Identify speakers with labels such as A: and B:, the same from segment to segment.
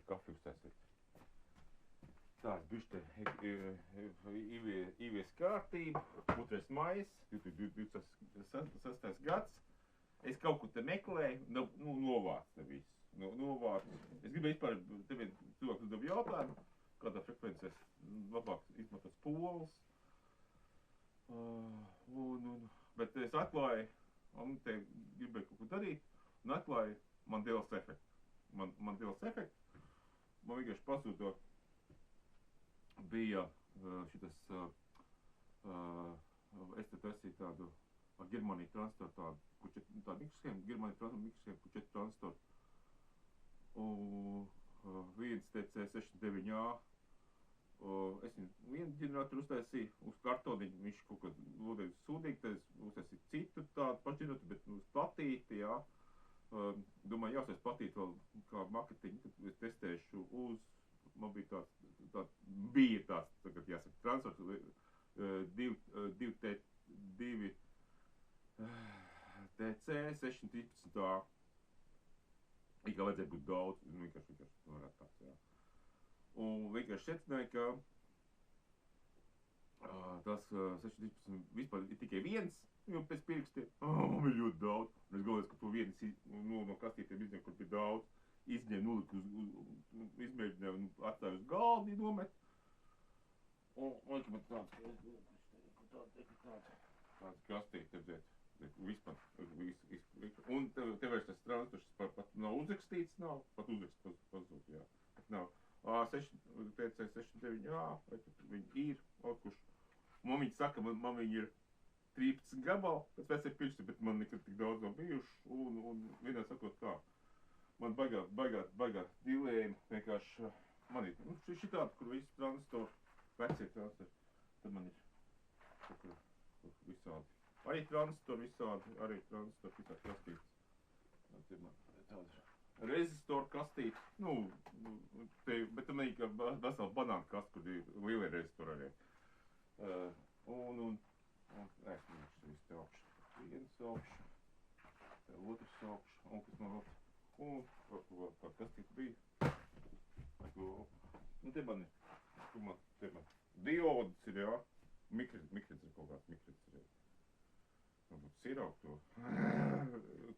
A: kafiju uztaisīt. Tāds bišķi ievies kārtību, 2. maijs, 2006. gads. Es kaut ko te meklēju, novāc te visu. Novāc. Es gribēju vispār, te vien cilvēks uzdev jautājumu, kādā frekvencēs labāk izmantot spoles. Bet es atklāju, un te gribēju kaut ko darīt, un atklāju Mandelas efektu. Mandelas efektu. Man vienkārši pasūto bija šitas, es te taisīju tādu ar Germaniju transistoru, tādu mikroshēmu, Germaniju mikroshēmu, kur 4 transistoru. Viens TC69A, es viņu vienu ģeneratoru uztaisīju uz kartoniņu, viņš kaut kad lodēju sūdīgi, tad es uztaisīju citu tādu pašu ģeneratoru, bet uz platīti, jā. Domāju, jāuztais platīti vēl kā marketiņu, tad es testēšu uz, man bija tāds, tagad jāsaka, transports, 2 TC613A. It kā vajadzēja būt daudz, vienkārši varētu tāds, jā. Un vienkārši secināju, ka tas 613 vispār ir tikai viens, jo pēc pirkstiem, man ir ļoti daudz. Un es galvoju, ka to vienas no kastītiem izņem, kur bija daudz, izņem nuliku izmēģināju un atstāju uz galdu, iedomet. Un man tāds kastīti, redzēt, vispār, un te vairs tas transports pat nav uzrakstīts, pat uzrakstīts pazūd, jā. Nav. TC69A, viņi ir, atkuši. Man viņi saka, man viņi ir 13 gabali, pēc veciem pirksti, bet man nekad tik daudz nav bijuši, un vienā sakot kā, man baigā dilējumi, vienkārši, man ir, šitādi, kur visi transitori, vecie transitori, tad man ir visādi. Arī transitori visādi kastītes. Te man tāda rezistoru kastīte, bet tam ir kā vesela banāna kast, kur ir lielie rezistori arī. Es visu te augšu. Viens augšu, te otrs augšu, un kas man vēl, kā kastīte bija. Te man diodas ir, jā. Mikrits ir kaut kāds mikrits ir. Varbūt siraukt to.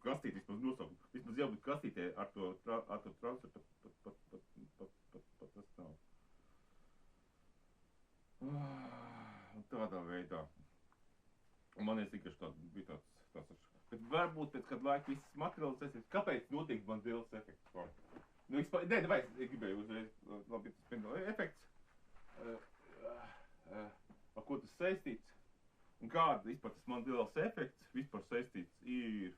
A: Kastīte vismaz nosaukt. Vismaz jābūt kastītē ar to transportu, pat tas nav. Un tādā veidā. Un man vienkārši bija tāds. Bet varbūt pēc kādu laiku viss materializēsies. Kāpēc notiek Mandelas efekts? Vai es gribēju uzreiz, labi, tas Mandelas efekts. Ar ko tas saistīts? Un kāda vispār tas Mandelas efekts vispār saistīts ir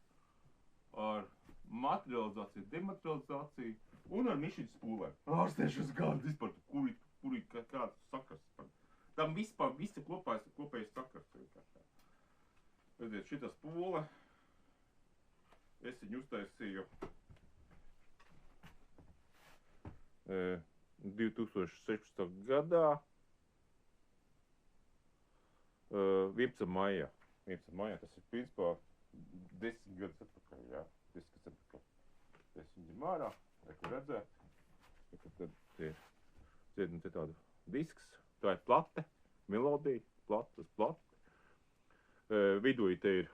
A: ar materializāciju, dematerializāciju un ar mišķiņu spūlēm. Ārstēšanas gadu vispār, kuri kāds sakars. Tam vispār visa kopējais sakars vienkārši. Redziet, šitā spūle, es viņu uztaisīju 2016. gadā. 11. maijā. 11. maijā, tas ir principā 10 gadus atpakaļ, jā. 10 gadus atpakaļ. Es viņu mārā, kur redzēt. Tad te ir tāda disks, tā ir plate, melodija, plate. Vidū te ir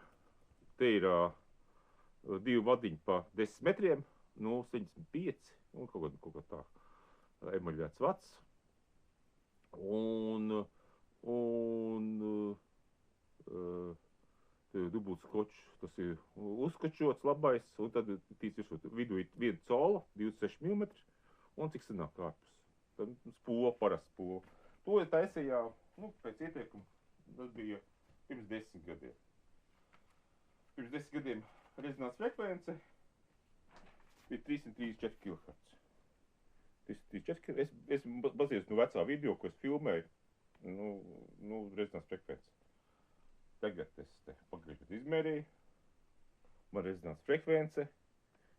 A: 2 vadiņi pa 10 metriem, 0,75 un kaut kā tā emaļēts vats. Dubult skočs, tas ir uzskočots, labais, un tad vidū ir 1 cola, 26 mm, un cik sanāk ārpus. Tad spola, parasta spola. To es taisīju, pēc ieteikuma, tas bija pirms 10 gadiem. Pirms 10 gadiem rezonanses frekvence bija 334 kHz. 334 kHz. Es bazījos no vecā video, ko es filmēju, rezonanses frekvence. Tagad es te pagriežot izmērīju. Man rezonanses frekvence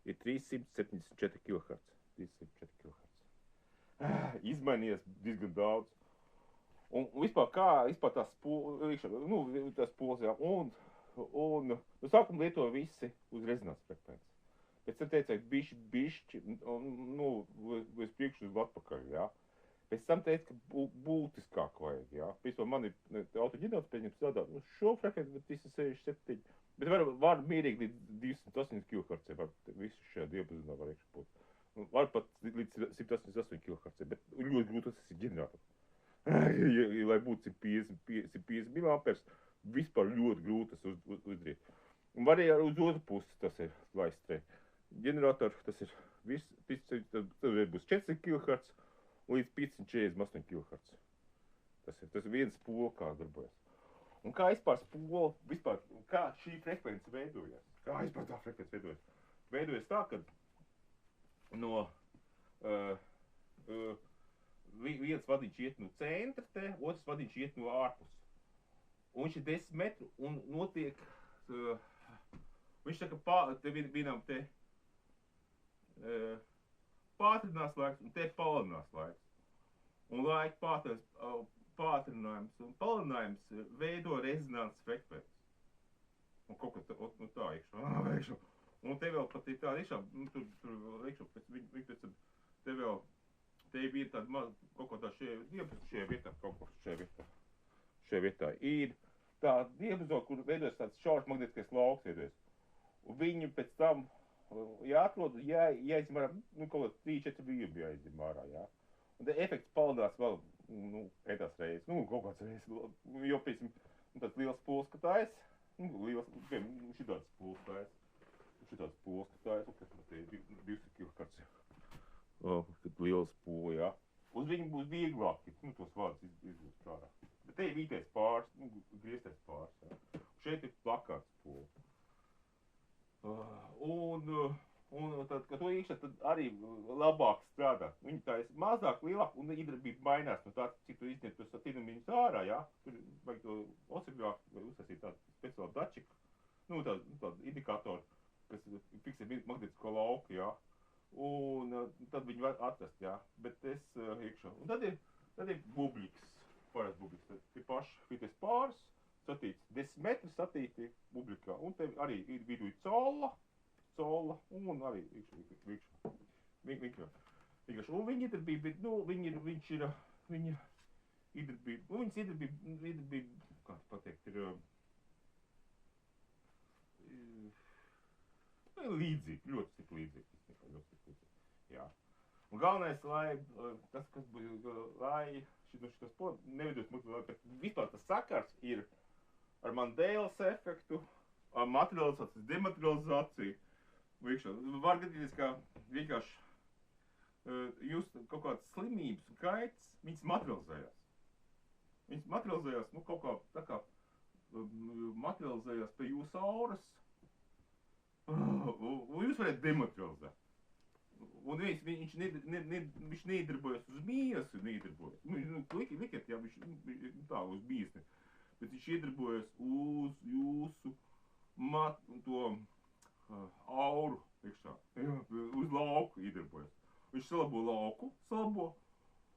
A: ir 374 kHz. 374 kHz. Izmainījies diezgan daudz. Un vispār tās spoles, jā, un sākumā lietoja visi uz rezonanses frekvenci. Pēc tam teica, bišķi, nu, uz priekšu uz atpakaļ, jā. Pēc tam teica, ka būtiskāk vajag, jā. Principā man ir autoģenerāts pieņemts tādā, nu, šo frekvenci, bet visi 67. Bet var mierīgi līdz 208 kHz, var visu šajā diapazonā var iekšā būt. Var pat līdz 188 kHz, bet ļoti grūti tas ir ģenerators. Lai būtu 150 mAh, vispār ļoti grūti tas uzdarīt. Un var arī uz otru pusi tas ir laistrē. Ģenerators, tas ir viss, tad būs 4 kHz līdz 548 kHz. Tas ir viens spola, kā darbojas. Un kā vispār, kā šī frekvence veidojas? Kā vispār tā frekvence veidojas? Veidojas tā, ka no viens vadiņš iet no centra te, otrs vadiņš iet no ārpus. Un viņš ir 10 metru un notiek, viņš tā kā vienam te pātrinās laiks un te palielinās laiks. Un laika pātrinājums un palielinājums veido rezonanses frekvenci. Un kaut kā tā iekšā. Un te vēl pat ir tāda iekšā, tur iekšā, pēc tam te vēl, te ir tāda kaut kā tā šajā vietā ir tā diapazona, kur veidojas tāds šaurs magnetiskais lauks veidojas. Un viņi pēc tam jāatrod, jāizņem ārā, nu kaut kā 3-4 vībi jāizņem ārā, jā. Un te efekts palielinās vēl, nu, ētās reizes, nu, kaut kāds reizes, jo pēc tāds liels pols skatājas, šitāds pols skatājas, un kas man te ir 200 kHz, kad liels pols, jā. Uz viņu būs vieglāk, nu, tos vārdus izlūst ārā. Bet te ir vītais pāris, nu, grieztais pāris, jā. Šeit ir plakāts pols. Un tad, kad to iekšā, tad arī labāk strādā. Viņi tā ir mazāk, lielāk, un iedarbība mainās no tā, cik tu izņem tos satīnumiņus ārā, jā. Tur vajag to oscillogrāfu, vai uztaisīt tādu speciālu dačiku, nu, tādu indikātoru, kas fiksē magnetisko lauku, jā. Un tad viņi var atrast, jā. Bet es iekšā. Un tad ir bubliks, parasti bubliks. Tad ir paši fites pāris, satīts 10 metri satīti bublikā. Un te arī ir vidū cola, un arī iekšā. Un viņa iedarbība, nu, viņas iedarbība, kā pateikt, ir līdzīgi, ļoti tik līdzīgi. Jā. Un galvenais, lai šitas nevidos multiplāri, bet vispār tas sakars ir ar Mandēlas efektu, ar materializāciju, dematerializāciju. Var gadīties, ka vienkārši jūs kaut kādas slimības un kaitas, viņas materializējās. Nu, kaut kā tā kā materializējās pie jūsu auras, un jūs varētu dematerializēt. Un viņš neiedarbojas uz miesu, likiet, jā, viņš tā uz miesni, bet viņš iedarbojas uz jūsu auru iekšā, uz lauku iedarbojas. Viņš salabo lauku,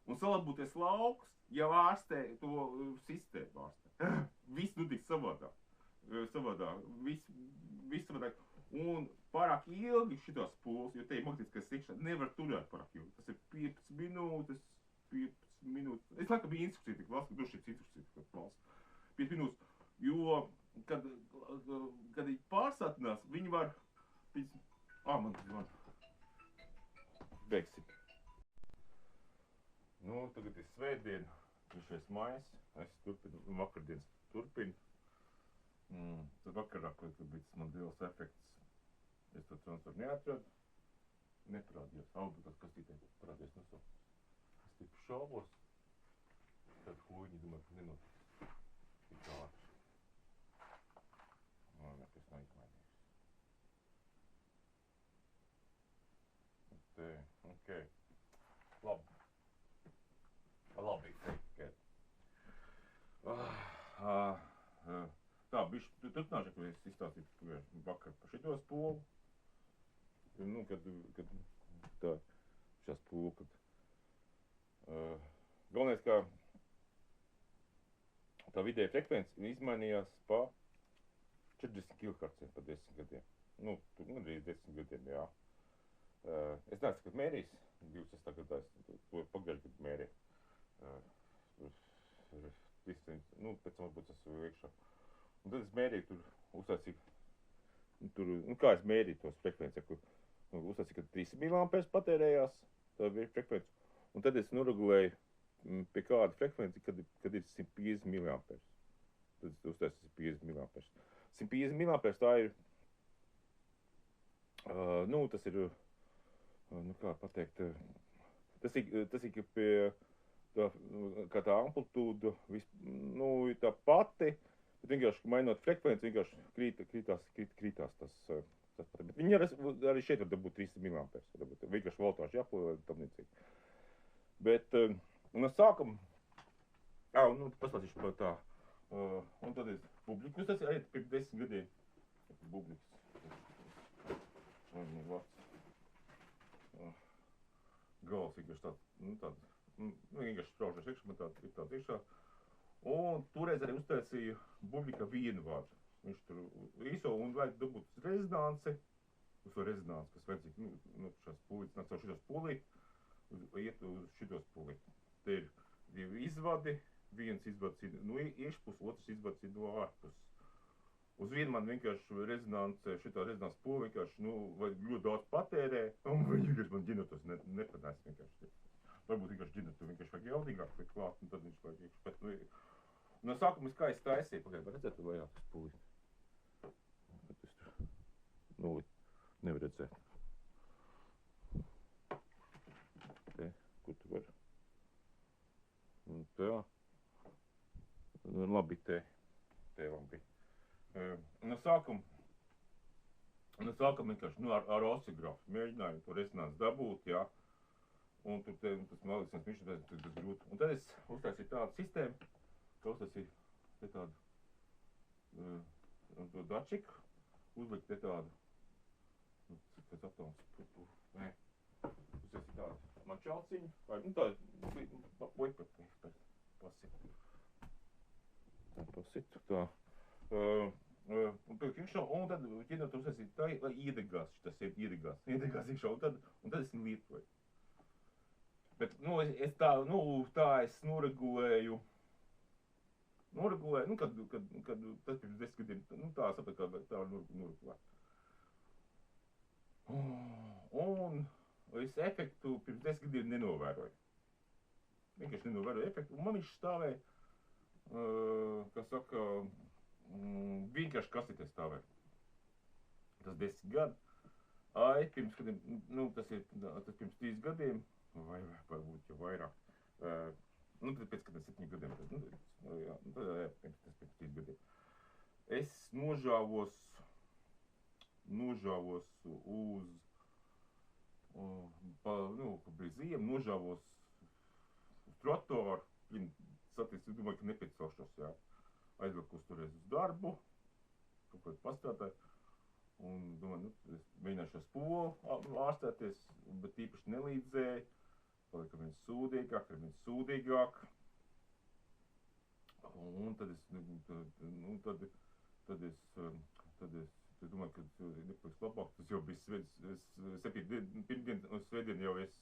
A: un salaboties lauks, jau ārstē to sistēmu ārstē. Viss notiek savādāk, viss savādāk. Un pārāk ilgi šitos pols, jo te ir magnetiskais iekšā, nevar turēt pārāk ilgi. Tas ir 15 minūtes. Es laikam bija instrukcija tik valsts, ka droši ir instrukcija tik valsts. 5 minūtes, jo, kad viņi pārsātinās, viņi var, man beigsim. Nu, tagad ir svētdiena, 3. maijs, es turpinu, vakardienas turpinu. Tad vakarā, kad bija tas Mandēlas efekts, es to transferu neatradu, neparādījos. Audu kastītē parādījos nosaukt. Es tipu šaubos, tad huīņi domāju, ka nenotiks. Tik ātri. Nekas nav izmainījies. Te, okei. Labi, teikt. Tā, bišķi, turpināšu, ko es izstāstīju vakar par šito spolu. Nu, kad tā, šā spola, galvenais, kā tā vidēja frekvence izmainījās pa 40 kHz pa 10 gadiem. Nu, tur gandrīz 10 gadiem, jā. Es neesmu kad mērījis, 26. gadā es to pagājuši gadu mērīju. Nu, pēc tam varbūt es iekšā. Un tad es mērīju tur, uztaisīju, kā es mērīju tos frekvenci, uztaisīju, ka 3 mAh patērējās, tā bija frekvence. Un tad es noregulēju pie kāda frekvenci, kad ir 150 mAh. Tad es uztaisīju 50 mAh. 150 mAh tā ir, tas ir, kā pateikt, tas ir pie tā, kā tā amplitūda, tā pati, bet vienkārši mainot frekvenci, vienkārši krītās tas pat. Bet viņi arī šeit var dabūt 300 mAh, vienkārši voltāžu jāpalielina tam līdzīgi. Bet, no sākuma, pastāstīšu par tā, un tad es publiku, tas ir pirms 10 gadiem, publikas. Gals vienkārši tāds, vienkārši spraužas iekšā, man tāds iekšā. Un toreiz arī uztaisīja publika vienu vārdu. Viņš tur īso un vajag dabūt rezonanci, uz to rezonanci, kas vajadzīgi, šās pūlītes, nāk caur šitos pūlīt, iet uz šitos pūlīt. Te ir 2 izvadi, viens izvads ir no iekšpus, otrs izvads ir no ārpus. Uz vienu man vienkārši rezonance, šitā rezonances pūle vienkārši, vai ļoti daudz patērē, un vienkārši man ģenotos nepanēs vienkārši. Varbūt vienkārši ģenotu vienkārši vajag jaudīgāk vai klāt, un tad viņš vajag iekšā. Bet, no sākuma es kā es taisīju, pagaid, var redzēt, vai tas pūlīt? Bet es tur, nevar redzēt. Te, kur tu vari? Un tā. Labi, te labi. No sākuma vienkārši, ar osigrafu mēģināju to resonanci dabūt, jā. Un tur tas maliksnes mišķi, tas grūti. Un tad es uztaisīju tādu sistēmu, ka uztaisīju te tādu to dačiku, uzlikt te tādu, pēc aptaumas, uztaisīju tādu mačalciņu, vai, tādu, pasitu, tā. Un tad ķinot uztaisīt tā, lai iedegās, šitas iedegās iekšā, un tad es viņu lietoju. Bet, es tā es noregulēju, kad tas pirms 10 gadiem, tā sapratu, kā tā var noregulēt. Un es efektu pirms 10 gadiem nenovēroju. Vienkārši nenovēroju efektu, un man viņš stāvēja, kā saka, vienkārši kastītē stāvēja. Tas 10 gadi. Pirms gadiem, tas pirms 3 gadiem, vai varbūt jau vairāk. Tad pēc kādiem 7 gadiem, pirms 3 gadiem. Es nožāvos uz, pa brīziem, nožāvos uz trotuāru. Es domāju, ka nepiecelšos, jā. Aizvilku toreiz uz darbu, kaut kādu pastrādāju. Un domāju, es mēģināšu ar spolu ārstēties, bet īpaši nelīdzēja. Palika viens sūdīgāk. Un tad es domāju, ka nepaliks labāk. Tas jau bija svētdien jau es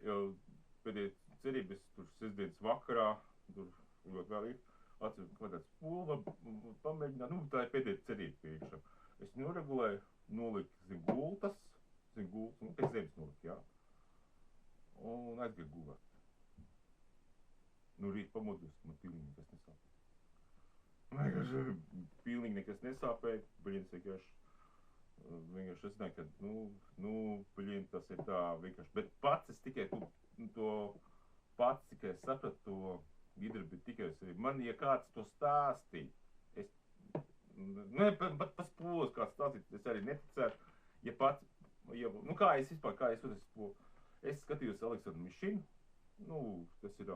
A: jau pēdējā cerības, tur sestdienas vakarā, tur ļoti vēl ir, atceru, kā tāds spolu pamēģināt, tā ir pēdējā cerība priekšā. Es noregulēju, noliku zem gultas, pēc zemes noliku, jā. Un aizgāju gulēt. Rīt pamodījos, man pilnīgi nekas nesāpēja. Pilnīgi nekas nesāpēja, vienkārši es zināju, ka, tas ir tā vienkārši, bet pats es tikai sapratu to Gidrbi tikai sevi. Man, ja kāds to stāstīja, pat pa spoles kāds stāstīt, es arī neticētu, kā es uztaisīju spolu. Es skatījos Aleksandru Mišinu, tas ir,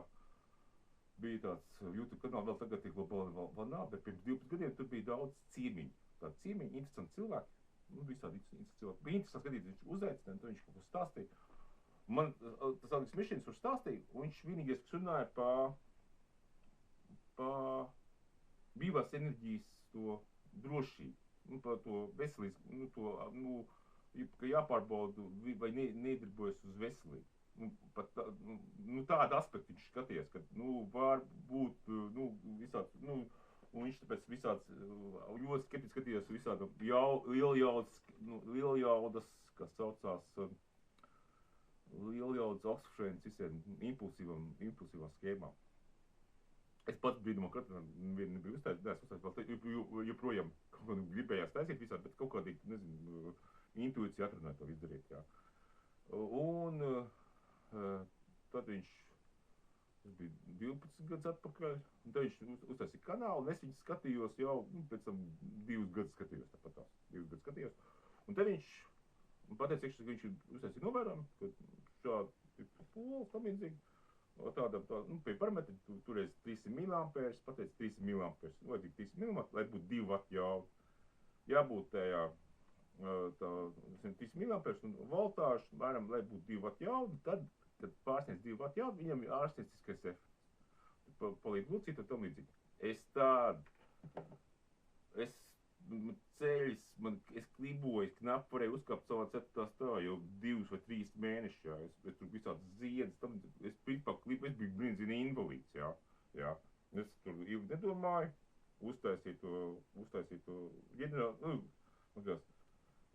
A: bija tāds YouTube kanāls, vēl tagad ir vēl nav, bet pirms 12 gadiem tur bija daudz ciemiņu. Tādi ciemiņi, interesanti cilvēki, visādi interesanti cilvēki. Bija interesanti skatīt, viņš uzaicināja, tad viņš kaut ko stāstīja. Man tas Aleksandrs Mišins tur stāstīja, un viņš vienīgais, kas runāja pa brīvās enerģijas to drošību. par to veselības, ka jāpārbauda, vai nedarbojas uz veselību. Pat tādu aspektu viņš skaties, ka, var būt, visāds, un viņš tāpēc visāds ļoti skeptiski skatījās visādam lieljaudas, kas saucās, lieljaudas oksfrēnas visiem impulsīvām schēmām. Es pats brīdumā katru nebiju uztaisīt, joprojām kaut ko gribējās taisīt visādi, bet kaut kādīgi, nezinu, intuīcija atrunāja to izdarīt, jā. Un tad viņš, tas bija 12 gadus atpakaļ, un tad viņš uztaisīja kanālu, un es viņu skatījos jau, pēc tam 2 gadus skatījos, tāpat tās, 2 gadus skatījos, un tad viņš pateica, ka viņš uztaisīja novērojumu, ka šādi pols, tam līdzīgi, tāda, pie parametri, turēs 300 mAh, pateica 300 mAh, vajadzīgi 300 mAh, lai būtu 2 W jauda. Jābūt tajā, 300 mAh un voltāžu, mēram, lai būtu 2 W jauda, tad, kad pārsniedz 2 W jauda, viņam ir ārstnieciskais efekts. Palīdz lucīt un tam līdzīgi. Ceļs, es kliboju, knapi varēju uzkāpt savā 4. stāvā jau 2 vai 3 mēnešus, jā. Es tur visādas ziedus, es principā kliboju, es biju brīnzina invalīds, jā. Es tur ilgi nedomāju, uztaisīju to ģenerāli,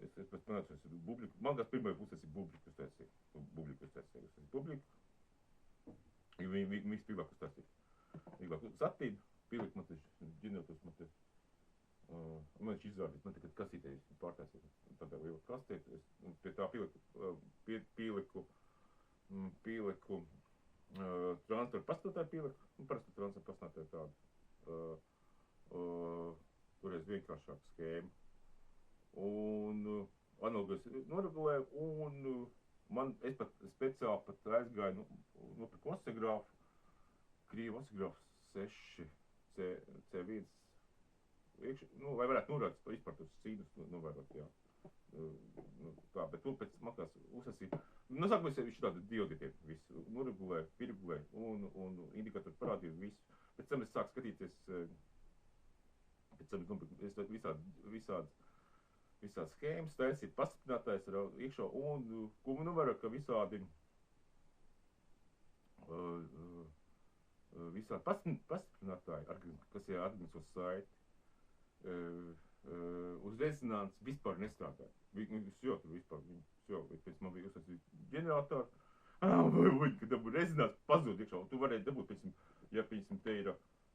A: es pēc panācu, es bubliku, man kāds pirmajā uztaisīju bubliku uztaisīju, jo viņi visu vieglāk uztaisīja. Vieglāk satīdu, pieliku man taču ģenerators, man viņš izrādīt, man tagad kasītē pārtaisīt, tādā liela kastē, es pie tā pieliku transferu pastātāju pieliku, parasti transferu pastātāju tādu, toreiz vienkāršāku schēmu, un analogos noregulēju, un es pat speciāli aizgāju, nopirku osigrāfu, Krievu osigrāfu 6 C1, lai varētu norādīt vispār tos cīnus novērot, jā. Tā, bet to pēc makās uzsasīja. Sākumā viņš tādu dioditiem visu noregulēja, piregulēja un indikatoru parādīja visu. Pēc tam es sāku skatīties, visādas schēmas, taisīt pastiprinātājs ar iekšā un ko man novēro, ka visādi pastiprinātāji, kas ir atgriezos saiti, uz rezonanci vispār nestrādāja. Pēc man bija uzsācīt ģeneratoru, ka dabūt rezonanci pazūd iekšā, un tu varēji dabūt, ja, te ir,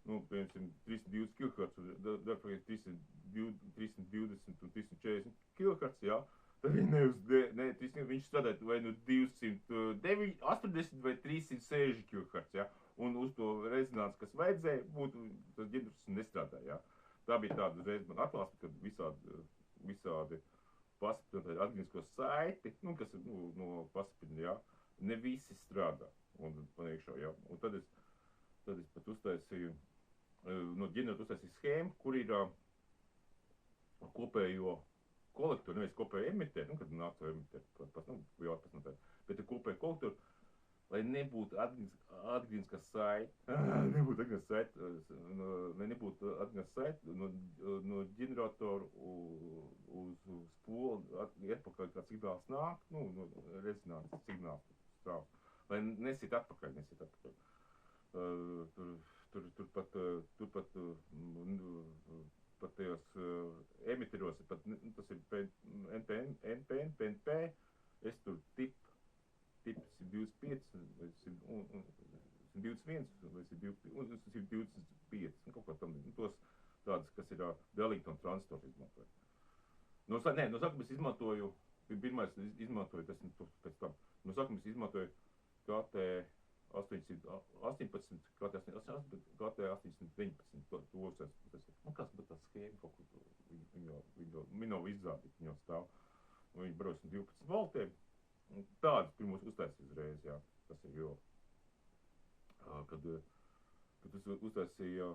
A: 320 kHz, darfājies 320 un 340 kHz, jā, tad viņš strādāja vai 280 vai 360 kHz, jā, un uz to rezonanci, kas vajadzēja, tas ģenerators nestrādāja, jā. Tā bija tāda uzreiz man atklāsme, kad visādi pastiprinātāji atgriezko saiti, kas ir no pastiprina, jā, ne visi strādā un iekšā, jā. Un tad es pat uztaisīju, no ģeneratoru uztaisīju schēmu, kur ir kopējo kolektoru, nevis kopējo emitēru, kad nāca emitēru, bet ir kopējo kolektoru, lai nebūtu atgriezkas saiti, no ģeneratoru uz spolu, atpakaļ kā signāls nāk, no rezonances signāls strāv, lai nesit atpakaļ. Pat tajos emiteros, tas ir NPN, PNP, es tur tipu 125, vai 121, vai 125, kaut kā tam, tos tādas, kas ir Wellington transtors izmantoju. No sākuma es izmantoju, pirmais izmantoju, tas pēc tam, no sākuma es izmantoju KT818, KT819, to uzsēs. Kas bet tā schēma kaut kur, viņi nav izrādīt, viņi jau stāv, viņi brauc 12 voltiem. Tādas pirmos uztaisīja uzreiz, jā, tas ir jo. Kad es uztaisīju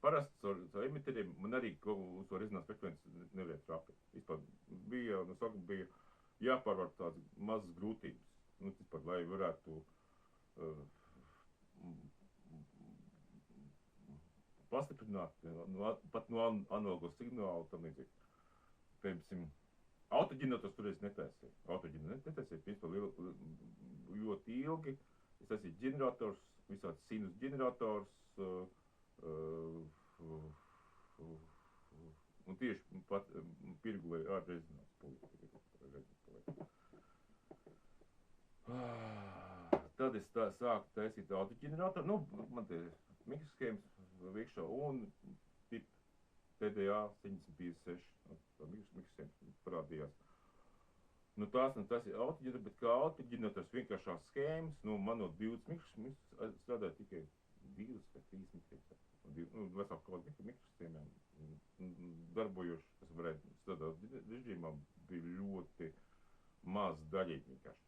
A: parasti ar emiteriem, man arī uz to rezonances frekvenci nevarēja trapīt. Vispār bija, no sākuma bija jāpārvar tādas mazas grūtības, vispār, lai varētu pastiprināt, pat no analogo signālu tam līdzīgi. Piemēram, autoģenerators toreiz netaisīja. Autoģenerators netaisīja, principā ļoti ilgi. Es taisīju ģenerators, visāds sinus ģenerators, un tieši pat pirgulēju ar rezonansu pulīti. Tad es sāku taisīt autoģeneratoru. Nu, man te mikroshēmas iekšā un tip TDA 756. Tā mikroshēmas parādījās. Nu, tas ir autoģenerators, bet kā autoģenerators vienkāršās schēmas, nu, man no 20 mikroshēmas strādāja tikai 2 vai 3 mikroshēmas. Nu, vesāk kaut kādu mikroshēmām darbojoši, es varēju strādāt režīmā, bija ļoti maz daļīgi vienkārši.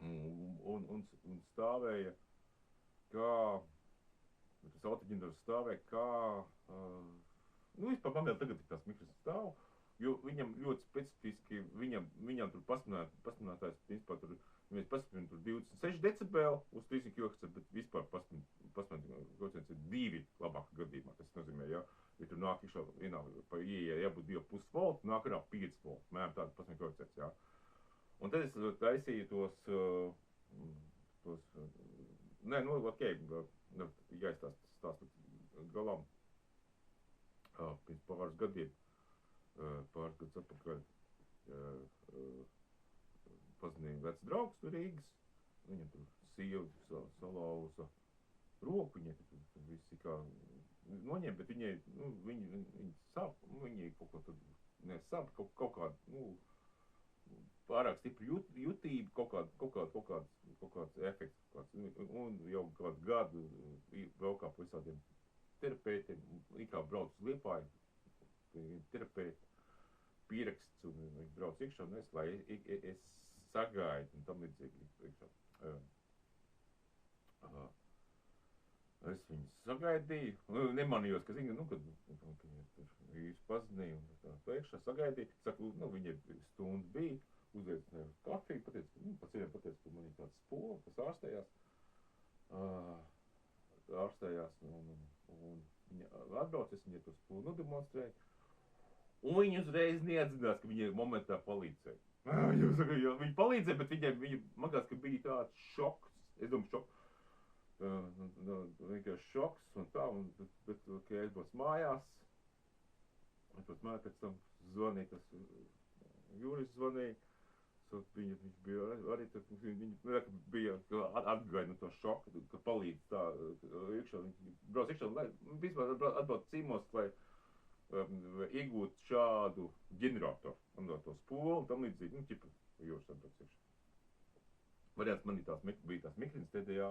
A: Un stāvēja kā, tas autoģenerators stāvēja kā, nu, vispār man vēl tagad ir tās mikroshēmas stāv, jo viņam ļoti specifiski, viņam tur pastiprinātājs, principā tur, mēs pastiprina tur 26 decibeli uz 300 kHz, bet vispār pastiprinātājs ir 2 labākā gadījumā. Tas nozīmē, ja tur nāk iekšā, pa ieejai jābūt 2,5 volt, nāk arā 5 volt, mēram tāda pastiprinātājs kHz, jā. Un tad es taisīju tos, nē, nu, okei, jāizstāst galām, pirms pāris gadiem, pāris gadus atpakaļ, pazinīja vecs draugs no Rīgas, viņam tur sieva salauza roku, viņai tur visi kā noņem, bet viņai, nu, viņi sāp, viņai kaut ko tur, ne sāp, kaut kādu, nu, pārāk stipri jutība, kaut kāds efekts, un jau kādu gadu braukā pa visādiem terapeitiem, kā brauc uz Liepāju, terapeiti, pieraksts, un viņi brauc iekšā, un lai es sagaidu, un tam līdzīgi iekšā. Es viņus sagaidīju, nemanījos, ka zinu, nu, kad viņi pazinīja, un tā iekšā sagaidīju, saku, nu, viņi stundu bija, uzliecināju kafiju, pateicu, ka man ir tāds spola, kas ārstējās, un viņa atbrauc, es viņai to spolu nodemonstrēju, un viņi uzreiz neatzinās, ka viņai momentā palīdzēja. Viņi palīdzēja, bet viņa man liekas, ka bija tāds šoks, es domāju, vienkārši šoks, un tā, bet, ka aizbrauc mājās, pēc tam zvanīja, tas Juris zvanīja, viņš bija arī, viņa bija atgāja no to šoku, ka palīdz tā iekšā, viņi brauc iekšā, lai vispār atbrauc cīmos, lai iegūt šādu ģeneratoru, man to spolu, un tam līdzīgi, nu, ķipa, Juris atbrauc iekšā. Variants man bija tās mikrins TDA,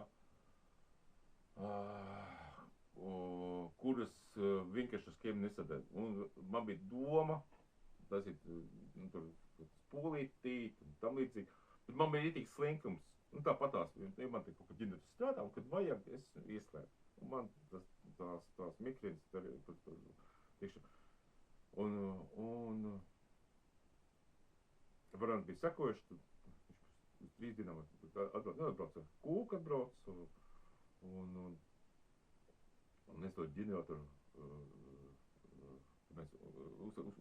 A: kuras vienkārši ar schēmu nesadēļ. Un man bija doma, tas ir, nu, tur spolītīt un tam līdzīgi, bet man bija rītīgs slinkums. Nu, tāpatās, ja man te kaut kā ģenerators strādā, un kad vajag, es ieslēgu. Un man tās mikrins tiekšu. Un varianti bija sekojuši, uz 3 dienām atbrauc ar kūku atbrauc, un es to ģeneratoru, mēs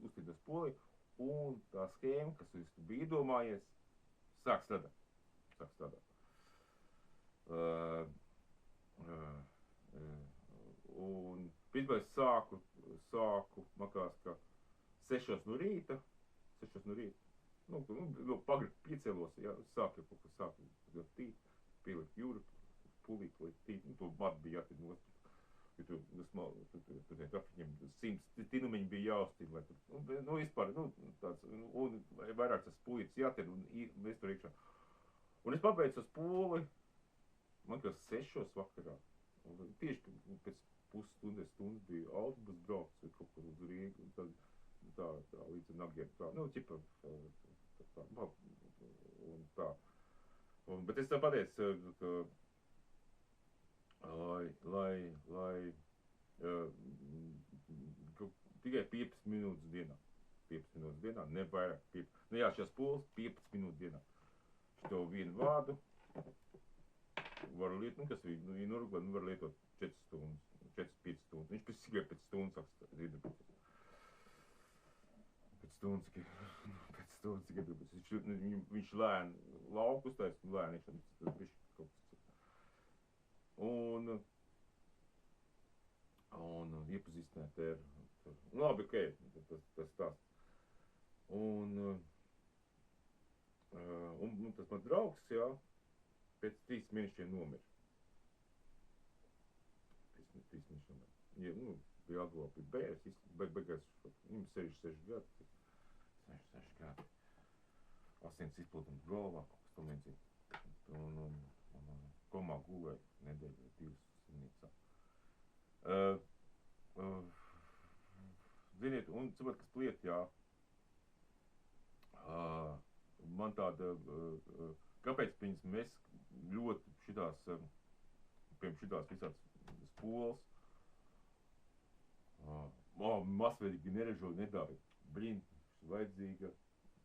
A: uztīdām spoli, un tā schēma, kas bija iedomājies, sāk strādāt. Un principā es sāku makās, ka 6 no rīta, nu, pagri piecēlos, jā, sāku tīt, pielikt jūru, pulīt, lai tīt, nu, to matu bija jātid nost, jo tur tiem trafiņiem 100 tinumiņi bija jāuztīd, lai tur, nu, vispār, nu, tāds, un vairāk tas pulītis jātid, un mēs tur iekšā. Un es pabeidzu tas puli, man kā 6 vakarā, un tieši pēc pusstundas bija autobus brauc, kaut kur uz Rīgu, un tad, tā līdz Nagiem, tā, nu, ķipa, tā, un tā. Bet es tā pateicu, tikai 15 minūtes dienā, ne vairāk, nu jā, šās poles 15 minūtes dienā. Šito vienu vārdu var lietot, nu, kas bija, nu, var lietot 4 stundas. 4-5 stundas. Viņš pēc stundas sāks iedarboties. Pēc stundas tikai iedarboties. Viņš lēni lauku uztais, lēni iekšā, tas bišķi kaut kas cits. Un iepazīstināt ar, labi, ok, tas stāsts. Un tas man draugs, jā, pēc 3 mēnešiem nomira. 3 mēnešiem nomira. Ja, bija atgalā pie bēres, beigās, viņam 66 gadi. 66 gadi. Asins izplūdums galvā, kaut kas tam līdzīgi. Un komā gulēja nedēļu vai 2 slimnīcā. Ziniet, un cilvēki, kas pliet, jā, man tāda, kāpēc mēs ļoti šitās visās spoles, masveidīgi neražo, nedāvi. Blin, vajadzīga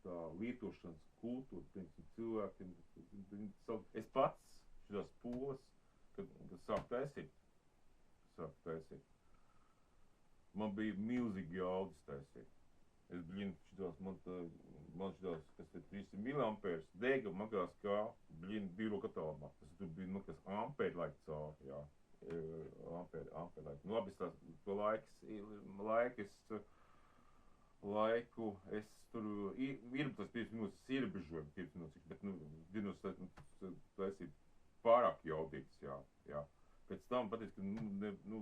A: tā lietošanas kultūra, piemēram, cilvēkiem. Es pats šitās spoles, kad sāku taisīt, man bija milzīgi jaudas taisīt. Es, blin, man šitās, kas ir 300 miliampērs, dega magās kā, blin, biro katalogā. Tas tur bija, kas ampēri laika cauri, jā. Ampēri laika. Labi, es to laiku es tur, ir tas 5 minūtes ierobežojumi, 5 minūtes, bet, dienos taisīt pārāk jaudīgs, jā. Pēc tam pateic, ka, no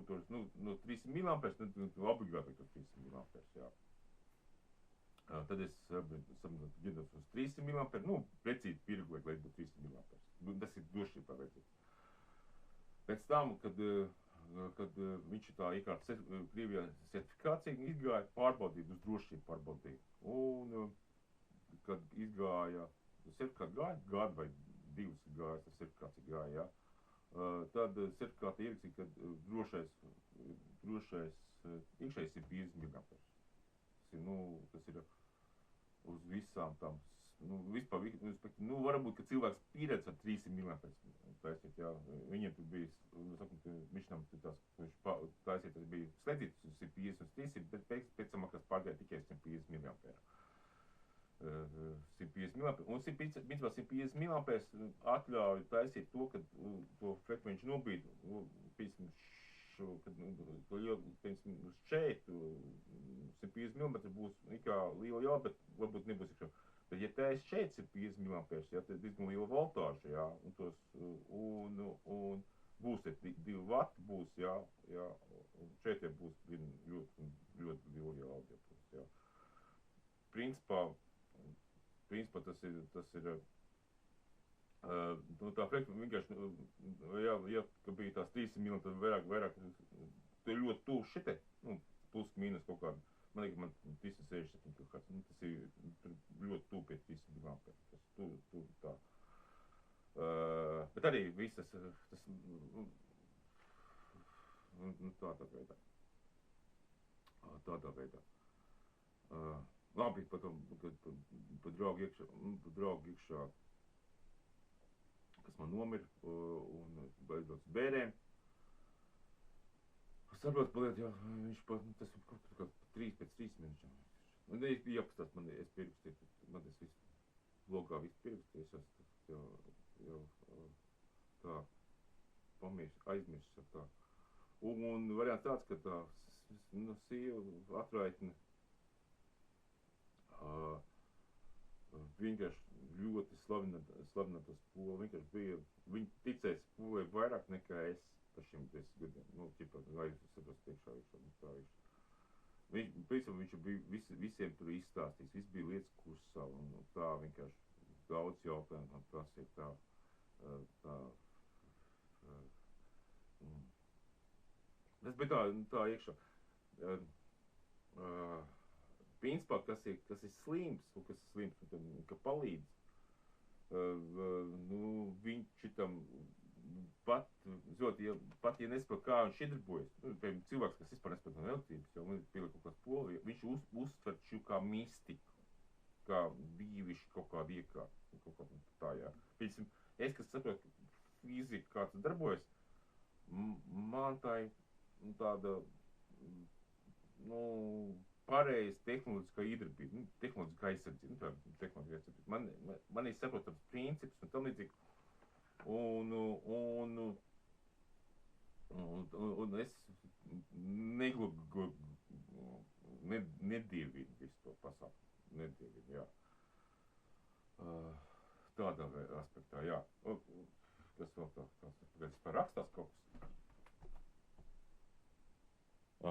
A: 300 miliampērs, obligāti to 300 miliampērs, jā. Tad es ģenos uz 300 miliampērs, precīzi pirguliek, lai būtu 300 miliampērs. Tas ir drošībā vajadzīgs. Pēc tam, kad viņš tā iekārt Krievijā certifikāciju izgāja, pārbaudīt, uz drošību pārbaudīt. Un, kad izgāja, certifikāti gadu vai 2 gājas, tas certifikācija gāja, jā. Tad certifikāti ierakstīja, ka drošais iekšējais ir 50 miliampērs. Tas ir uz visām tām, vispār, varbūt, ka cilvēks pieredz ar 300 miliampērs taisīt, jā. Viņiem tur bija, Mišinam, viņš taisīt, tas bija sledzīts uz 150 un 300, bet pēc tam, kas pārgāja tikai 150 miliampēru. 150 miliampēru, un 150 miliampērs atļauj taisīt to, ka to frekvenču nobīdu, šeit 150 mm būs kā liela jau, bet varbūt nebūs iekšā. Bet, ja tā šeit ir 50 miliampērs, jā, tad diezgan liela voltāža, jā, un būs 2 vati būs, jā, un šeit jau būs ļoti liela jauda, jā. Principā tas ir tā frekvenča vienkārši, ja bija tās 300 mm, tad vairāk, tu ir ļoti tuvu šitai, plus mīnus kaut kādu. Man liekas, man 367 kaut kāds, tas ir ļoti tuvu pie 300 mm, tas tuvu tā. Bet arī visas, tas, tādā veidā. Labi, potom, kad pa draugu iekšā, kas man nomira, un beidzot bērēm. Es saprotu, paliet, jā, viņš tas ir kaut kā 3 pēc 3 mēnešiem. Man bija jāpastās, es pierakstīju, man es visu blogā visu pierakstīju, es jau tā aizmirsis ar tā. Un variants tāds, ka tā sieva atraitne vienkārši ļoti slavina to spolu, vienkārši bija, viņi ticēja spolē vairāk nekā es par šiem 10 gadiem, lai jūs saprast priekšā tā visu. Viņš bija visiem tur izstāstījis, viss bija lietas kursā, un tā vienkārši daudz jautājumu man prasīja tā. Tas bija tā iekšā. Principā, kas ir slims, ka palīdz, viņš šitam pat ja nesaprot, kā viņš iedarbojas, piemēram, cilvēks, kas vispār nesaprot no elektrības, jau man pieliek kaut kāds poli, viņš uztver šo kā mistiku, kā dīvišu kaut kādu iekārtu, kaut kā tā, jā. Piemēram, es, kas saprotu fiziku, kā tas darbojas, man tai tāda, nu, pareiza tehnoloģiskā iedarbība, nu, tehnoloģiskā aizsardzība, nu, tā tehnoloģiskā aizsardzība. Man ir saprotams princips un tam līdzīgi. Un es nedievinu visu to pasākumu. Nedievinu, jā. Tādā aspektā, jā. Kas vēl tāds rakstās kaut kas?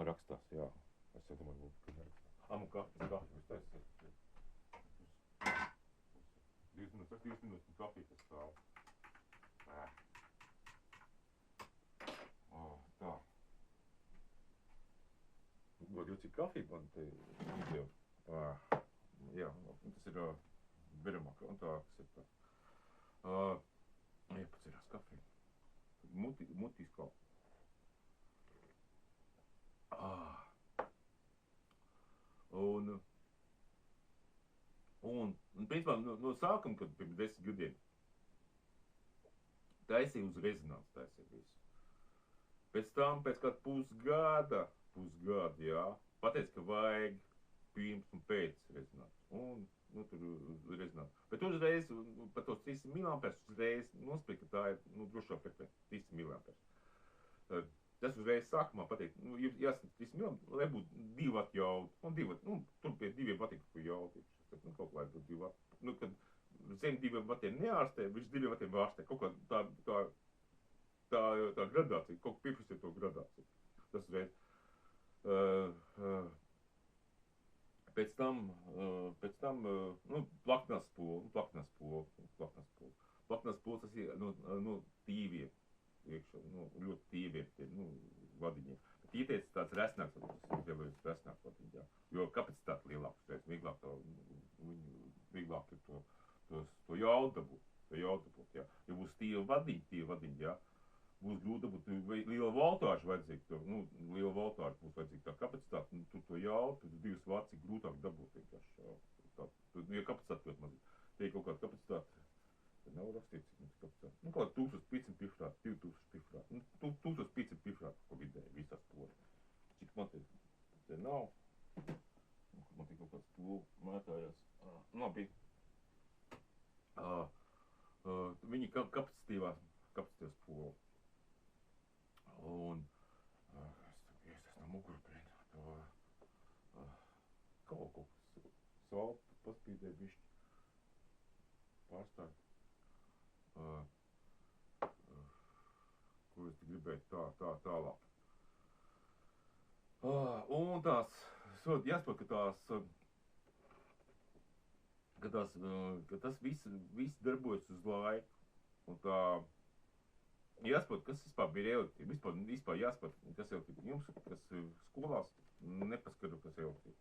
A: Rakstās, jā. Es jau domāju, ka nerakstās. Nu kafiju es taisu. 2 minūtes un kafiju tas stāv. Tā. Godīgi, cik kafiju man te izdev. Jā, tas ir veramā kontā, kas ir tā. Iepacerās kafiju. Mutīs kaut. Un principā, no sākuma, kad pirms 10 gadiem taisīju uz rezonanci, taisīju visu. Pēc tam, pēc kāda pusgada, jā, pateica, ka vajag pirms un pēc rezonanci. Un, tur rezonanci. Bet uzreiz, par tos 300 mAh, uzreiz nospriež, ka tā ir, drošāk frekvence, 300 mAh. Tas uzreiz sākumā pateikt, jāsaka 300 mAh, lai būtu 2 vati jaudu. Tur pie 2 vatiem kaut jaudu. Kaut lai būtu 2 vati. Kad zem 2 vatiem neārstē, virs 2 vatiem ārstē. Kaut kā tā gradācija, kaut kā pieprasīt to gradāciju. Tas uzreiz. Pēc tam, plaknās spola. Plaknās spola, tas ir no tīviem. Iekšā, ļoti tīviem, vadiņiem. Bet ieteicis tāds resnāks, vadiņš, jā. Jo kapacitāte lielāka, vieglāk ir to jaudu dabūt, jā. Ja būs tīva vadiņi, jā, būs grūti dabūt liela voltāža vajadzīga, liela voltāža būs vajadzīga tā kapacitāte, tur to jaudu, 2 vats ir grūtāk dabūt vienkārši, jā. Ja kapacitāte ļoti mazīt, te ir kaut kāda kapacitāte, nav rakstīts, cik mums kapacitāte. Kaut 1500 pifrāti, 2000 pifrāti. 1500 pifrāti, ko vidēji visās poļi. Cik man te nav. Man te kaut kāds pūli mētājās. Labi. Viņi kapacitīvās pūli. Un es no mugurprēna. Kaut saltu paspīdēja bišķi. Pārstāvīt. Ko es te gribēju tālāk. Un jāsaprot, ka tas viss darbojas uz laiku. Un tā jāsaprot, kas vispār bija elektrība. Vispār jāsaprot, kas elektrība. Jums, kas skolās, nepaskaru, kas elektrība.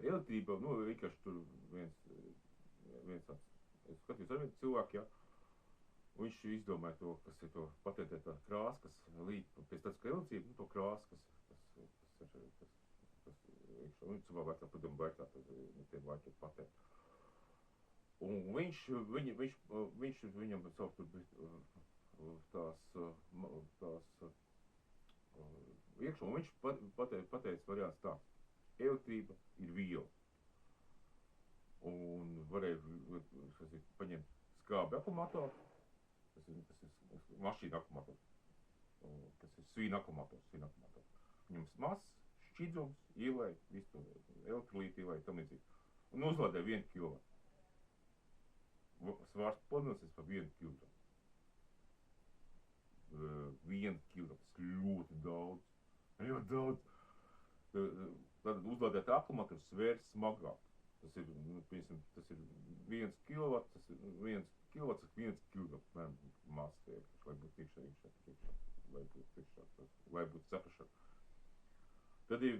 A: Elektrība, vienkārši tur viens tāds, es skatījos ar vienu cilvēku, jā, un viņš izdomāja to, kas ir to patentēt tā krāsa, kas līd, pēc tāds, ka elektrība, to krāsa, kas iekšā, un cilvēku vajag tā, padomu vajag tā, tiem vajag to patēt. Un viņš viņam savu tur iekšā, un viņš pateica variants tāds. Elektrība ir viela. Un varēja paņemt skābi akumulatoru, tas ir mašīna akumulatoru, kas ir svīna akumulatoru. Viņam mazs šķidzums, ielai, visu to elektrolīti ielai, tam līdzīgi. Un uzlādē 1 kW. Svārsts palielināsies par 1 kg. 1 kg, tas ļoti daudz. Ļoti daudz. Tad uzlādēt akumulators svērs smagāk. Tas ir 1 kW, tas ir 1 kW, 1 kg, masa, lai būtu iekšā, lai būtu saprašana. Tad bija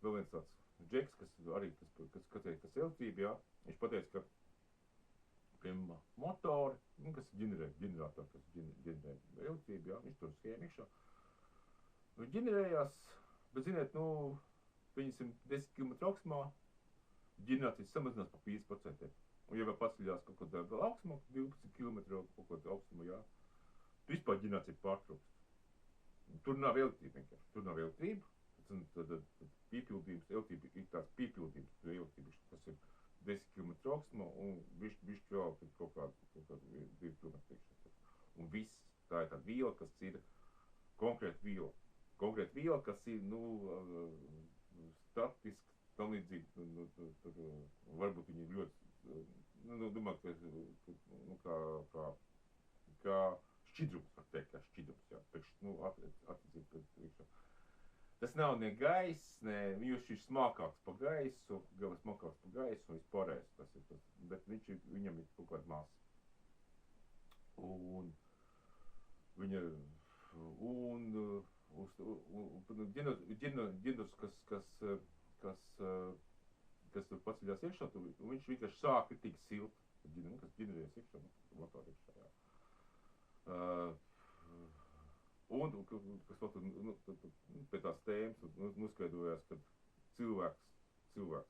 A: vēl viens tāds džeks, kas arī, kas elektrība, jā, viņš pateica, ka pie motori, kas ģenerātori, kas ģenerē elektrību, jā, viņš tur schēma iekšā. Ģenerējās, bet, ziniet, 10 km augstumā, ģenerācijas samazinās par 5%. Un, ja vēl paceļās kaut kādā augstumā, 12 km kaut kādā augstumā, jā, vispār ģenerācija pārtrūkst. Tur nav elektrība vienkārši. Tur nav elektrība. Tad piepildījums, elektrība ir tāds piepildījums, elektrība, kas ir 10 km augstumā un bišķi vēl kaut kādu 2 km priekšā. Un viss, tā ir tāda viela, kas ir konkrēta viela. Konkrēta viela, kas ir, statiski, tam līdzīgi, varbūt viņi ļoti, domāju, kā šķidrums, var teikt, kā šķidrums, jā, attiecīgi priekšā. Tas nav ne gaiss, viņš ir smalkāks pa gaisu, smalkāks pa gaisu un vispārējais tas ir tas, bet viņam ir kaut kāda masa. Un viņa, ģeners, kas tur paceļās iekšā, viņš vienkārši sāk ritīgi silt, kas ģenerējas iekšā, motorā iekšā, jā. Un, kas vēl tur, pie tās tēmas noskaidrojās, ka cilvēks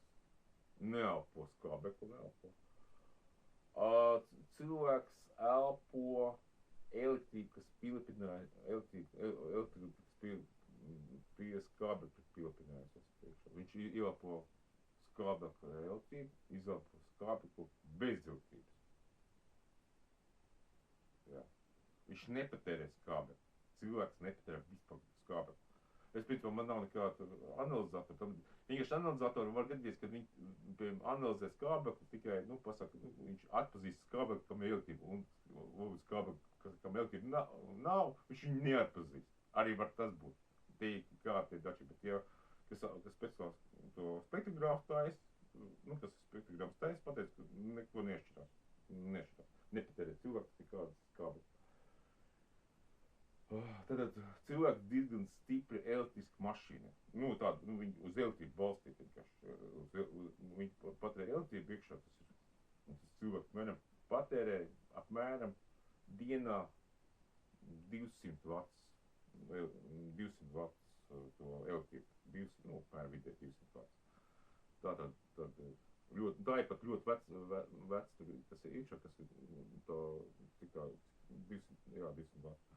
A: neelpo skābekli, neelpo. Cilvēks elpo elektrību, kas pilipināja, elektrību, kas pie skābekļa pilipinājas priekšā. Viņš ielpo skābekļa elektrību, izelpo skābekļu bez elektrības. Jā. Viņš nepatērē skābekli. Cilvēks nepatērē vispār skābekli. Es principā, man nav nekāda analizatora. Vienkārši analizatori var gadīties, kad viņi analizē skābekli, tikai, pasaka, viņš atpazīst skābekli, kam ir elektrība, un skābekli, kam elektrība nav, viņš viņu neatpazīst. Arī var tas būt. Tie ir daži, bet ja, kas speciāls to spektrogrāfu tais, kas ir spektrogrāfs tais, pateic, ka neko nešķirās. Nepatērē cilvēks nekādas skābekli. Tātad cilvēks diezgan stipri elektriska mašīna. Viņi uz elektrību balstīt vienkārši. Viņi patērē elektrību iekšā, tas cilvēks patērē apmēram dienā 200 watts to elektrību. Apmēram vidē 200 watts. Tā ir pat ļoti vecs, kas ir iekšā, kas ir tik tā 200 watts.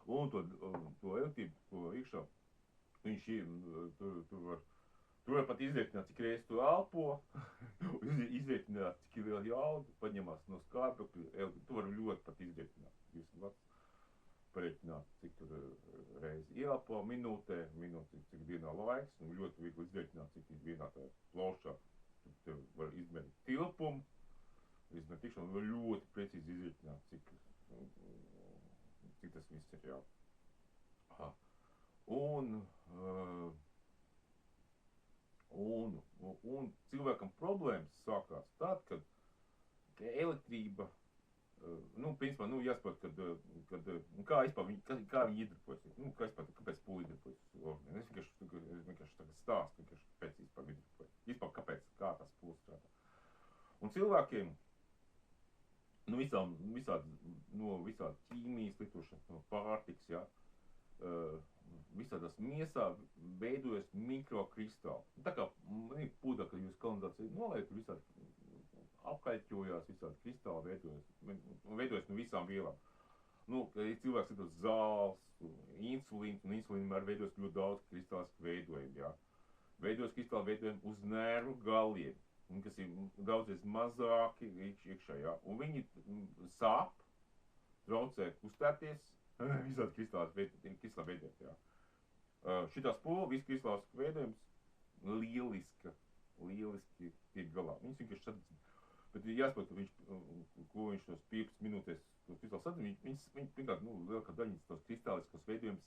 A: Un to elektrību, ko iekšā, viņš tur var pat izrēķināt, cik reizes tu elpo, izrēķināt, cik liela jauda, paņemās no skābekļa, tu vari ļoti pat izrēķināt, 200 watts, pareiķināt, cik tur reizi ielpo minūtē, cik dienā laiks, un ļoti viegli izrēķināt, cik vienā tā plaušā, tu var izmērīt tilpumu, izmērtīšanu, var ļoti precīzi izrēķināt, cik tas viss ir, jā. Un cilvēkam problēmas sākās tad, kad elektrība, principā, jāsaprot, kā viņi iedarbojas, kāpēc pūli iedarbojas. Es vienkārši tagad stāstu, kāpēc vispār iedarbojas. Vispār kāpēc, kā tās pūles strādā. Un cilvēkiem, visādi ķīmijas lietošana, pārtiks, jā, visādās miesā veidojas mikrokristāli. Tā kā pūdā, kad jūs kanalizāciju nolaiat, visādi apkaļķojās, visādi kristāli veidojas no visām vielām. Cilvēks lietot zāles, insulīns, un insulīnam arī veidojas ļoti daudz kristālisku veidojumu, jā. Veidojas kristāli veidojumi uz nervu galiem, kas ir daudzies mazāki iekšā, jā. Un viņi sāp, traucē kustēties, visādi kristāli veidojumi, jā. Šitās pūle, viss kristālisku veidojums, lieliski tiek galā. Viņas vienkārši sadedzina. Bet jāsaprot, ko viņš tos 15 minūtēs tos kristālus sadedzina, viņš vienkārši, lielākā daļa tos kristāliskos veidojumus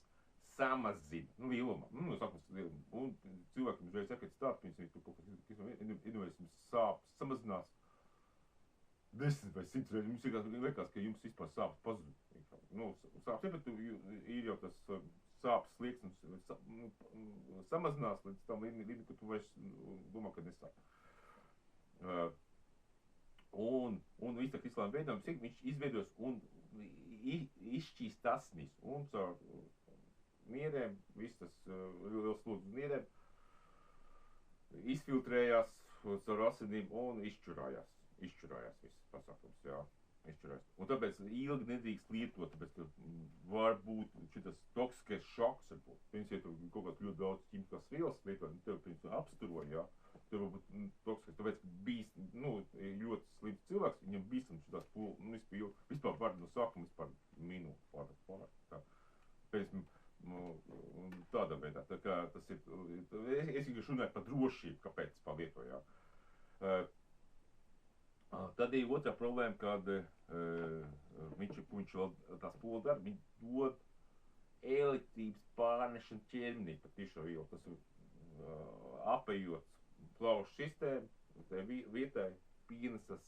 A: samazina, vilumā. Un cilvēkiem uzreiz efekts tāds, viņi tur kaut kas iedomājas, sāpes samazinās 10 vai 100 reizes. Jums vienkārši liekas, ka jums vispār sāpes pazudīs. Sāpes, bet ir jau tas sāpes slieksnis samazinās līdz tam līdzi, ka tu vairs domā, ka nesāp. Un viss tā kristāliem veidojums, viņš izveidos un izšķīst asnis. Un nierēm, viss tas liels slūdz uz nierēm, izfiltrējās caur asinīm un izšķurājās viss pasākums, jā, izšķurājās. Un tāpēc ilgi nedrīkst lietot, tāpēc, ka var būt šitas toksiskais šoks, varbūt. Pirms, ja tu kaut kāds ļoti daudz ķimiskās vielas lietot, tev pirms apsturo, jā, tev varbūt toksiskais, tāpēc, ka ļoti slims cilvēks, viņam bīstam šitās vispār var no sākuma vispār minūti pārāk, tā. Pēc, tādā veidā, tā kā tas ir, es vienkārši runāju par drošību, kāpēc vispār lietoju, jā. Tad ir otrā problēma, kad viņš vēl tās pola dara, viņi dod elektrības pārnešanu ķermenī pa tiešo vielu, tas ir apējot plaušu sistēmu, tai vietai pienesās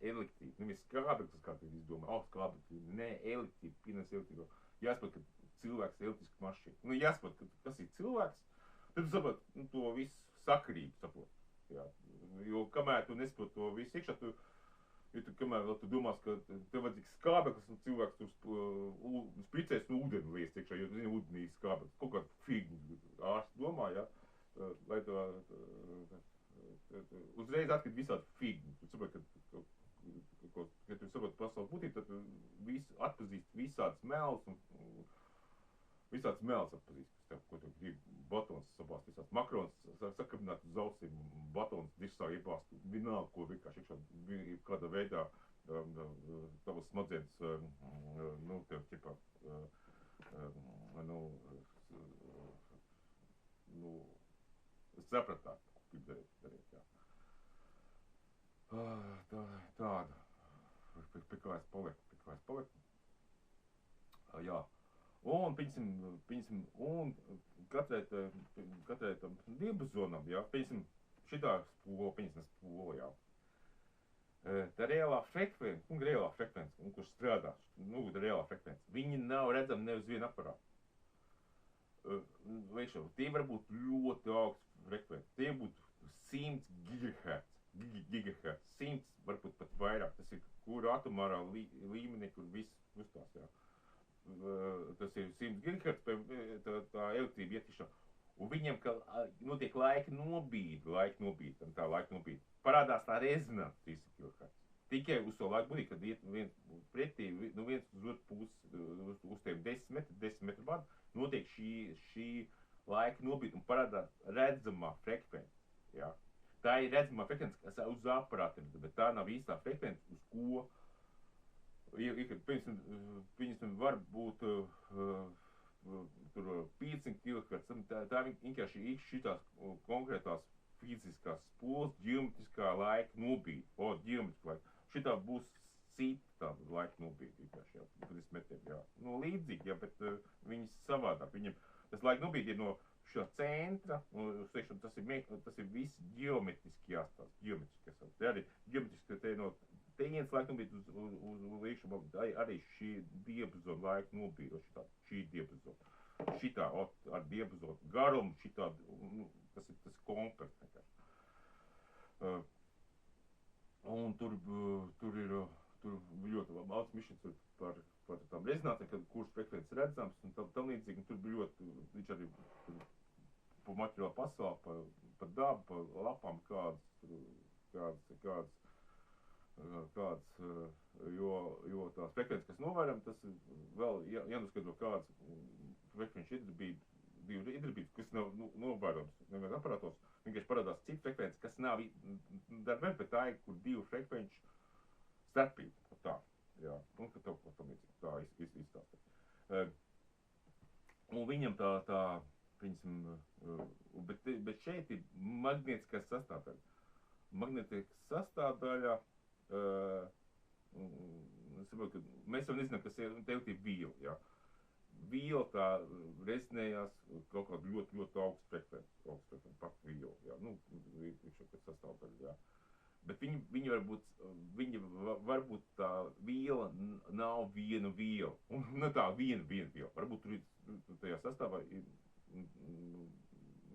A: elektrība, nevis skābeklis, kā tev izdomā, skābeklis, nē, elektrība, pienes elektrību. Jāsaprot, ka cilvēks ir elektriska mašīna. Jāsaprot, kas ir cilvēks, tad tu saprot, to visu sakarību saprot. Jā. Jo kamēr tu nesaprot to visu iekšā, kamēr vēl tu domās, ka tev vajadzīgs skābeklis un cilvēks tur spricēs no ūdeni liest iekšā, jo tu zini, ūdenī skābeklis. Kaut kādu figņu ārsts domā, jā, lai to uzreiz atkrīt visādi figņi. Tu saprot, kad tu saprot pasaules būtību, tad tu atpazīst visādas melus un visāds mēls atpazīst, ko tu gribi, batons sabāst, visāds makrons, sakabināt uz ausīm, batons dišsā iebāst, vienalga, ko vienkārši iekšā, kādā veidā tavas smadzenes, tev ķipā, sapratāt, ko gribi darīt, jā. Tāda, pie kā es palieku, jā. Un, piņasim, un katrai tam diapazonam, jā, piņasim, šitā spola, jā. Tā reālā frekvence, kurš strādā, reālā frekvence, viņi nav redzami ne uz vienu aparātu. Tie var būt ļoti augsts frekvence, tie būtu 100 gigahertz, 100, varbūt pat vairāk, tas ir kur atomārā līmenī, kur viss uzstās, jā. Tas ir 100 gigahertz, tā elektrība iet iekšā. Un viņiem, ka notiek laika nobīde, parādās tā rezonance 300 kHz. Tikai uz to laiku būtī, kad iet viens pretī, viens uz otru pusi, uz tiem 10 metru vadu, notiek šī laika nobīde un parādās redzamā frekvence, jā. Tā ir redzamā frekvence, kas uz aparātiem, bet tā nav īstā frekvence, uz ko Piemēram, var būt tur 500 kHz, tā vienkārši ir šitās konkrētās fiziskās spolas, ģeometriskā laika nobīde. Ģeometriskā laika. Šitā būs cita tāda laika nobīde vienkārši, jā, pa 10 metriem, jā. Līdzīgi, jā, bet viņas savādāk. Viņam tas laika nobīde ir no šā centra, tas ir viss ģeometriski jāstāsta, Te arī ģeometriski, te no Teiens laika nobīde uz liekšu, arī šī diapazona laika nobīde, šī diapazona. Šitā ar diapazonu garumu, šitā, tas ir komplekts vienkārši. Un tur ir ļoti daudz mišķins par tām rezonācijām, kuras frekvences redzams, un tam līdzīgi, tur bija ļoti, viņš arī pa materiālu pasauli, pa dabu, pa lapām kādas, jo tās frekvences, kas novērām, tas vēl jānoskaidro kādas frekvenču iedarbības, kas nav novērams nevienā aparātos, vienkārši parādās cita frekvences, kas nav darbēm, bet tā ir, kur divu frekvenču starpība, tā, jā, un ka tev tam tā izstāsta. Un viņam tā, bet šeit ir magnētiskā sastāvdaļa. Magnētiskā sastāvdaļa, mēs jau nezinām, kas ir elektrība vīla, jā. Vīla tā resnējās kaut kādu ļoti augstu frekvenci, pat vīla, jā, kas sastāvdaļa, jā. Bet viņi varbūt tā vīla nav viena vīla, tā viena vīla, varbūt tur tajā sastāvā ir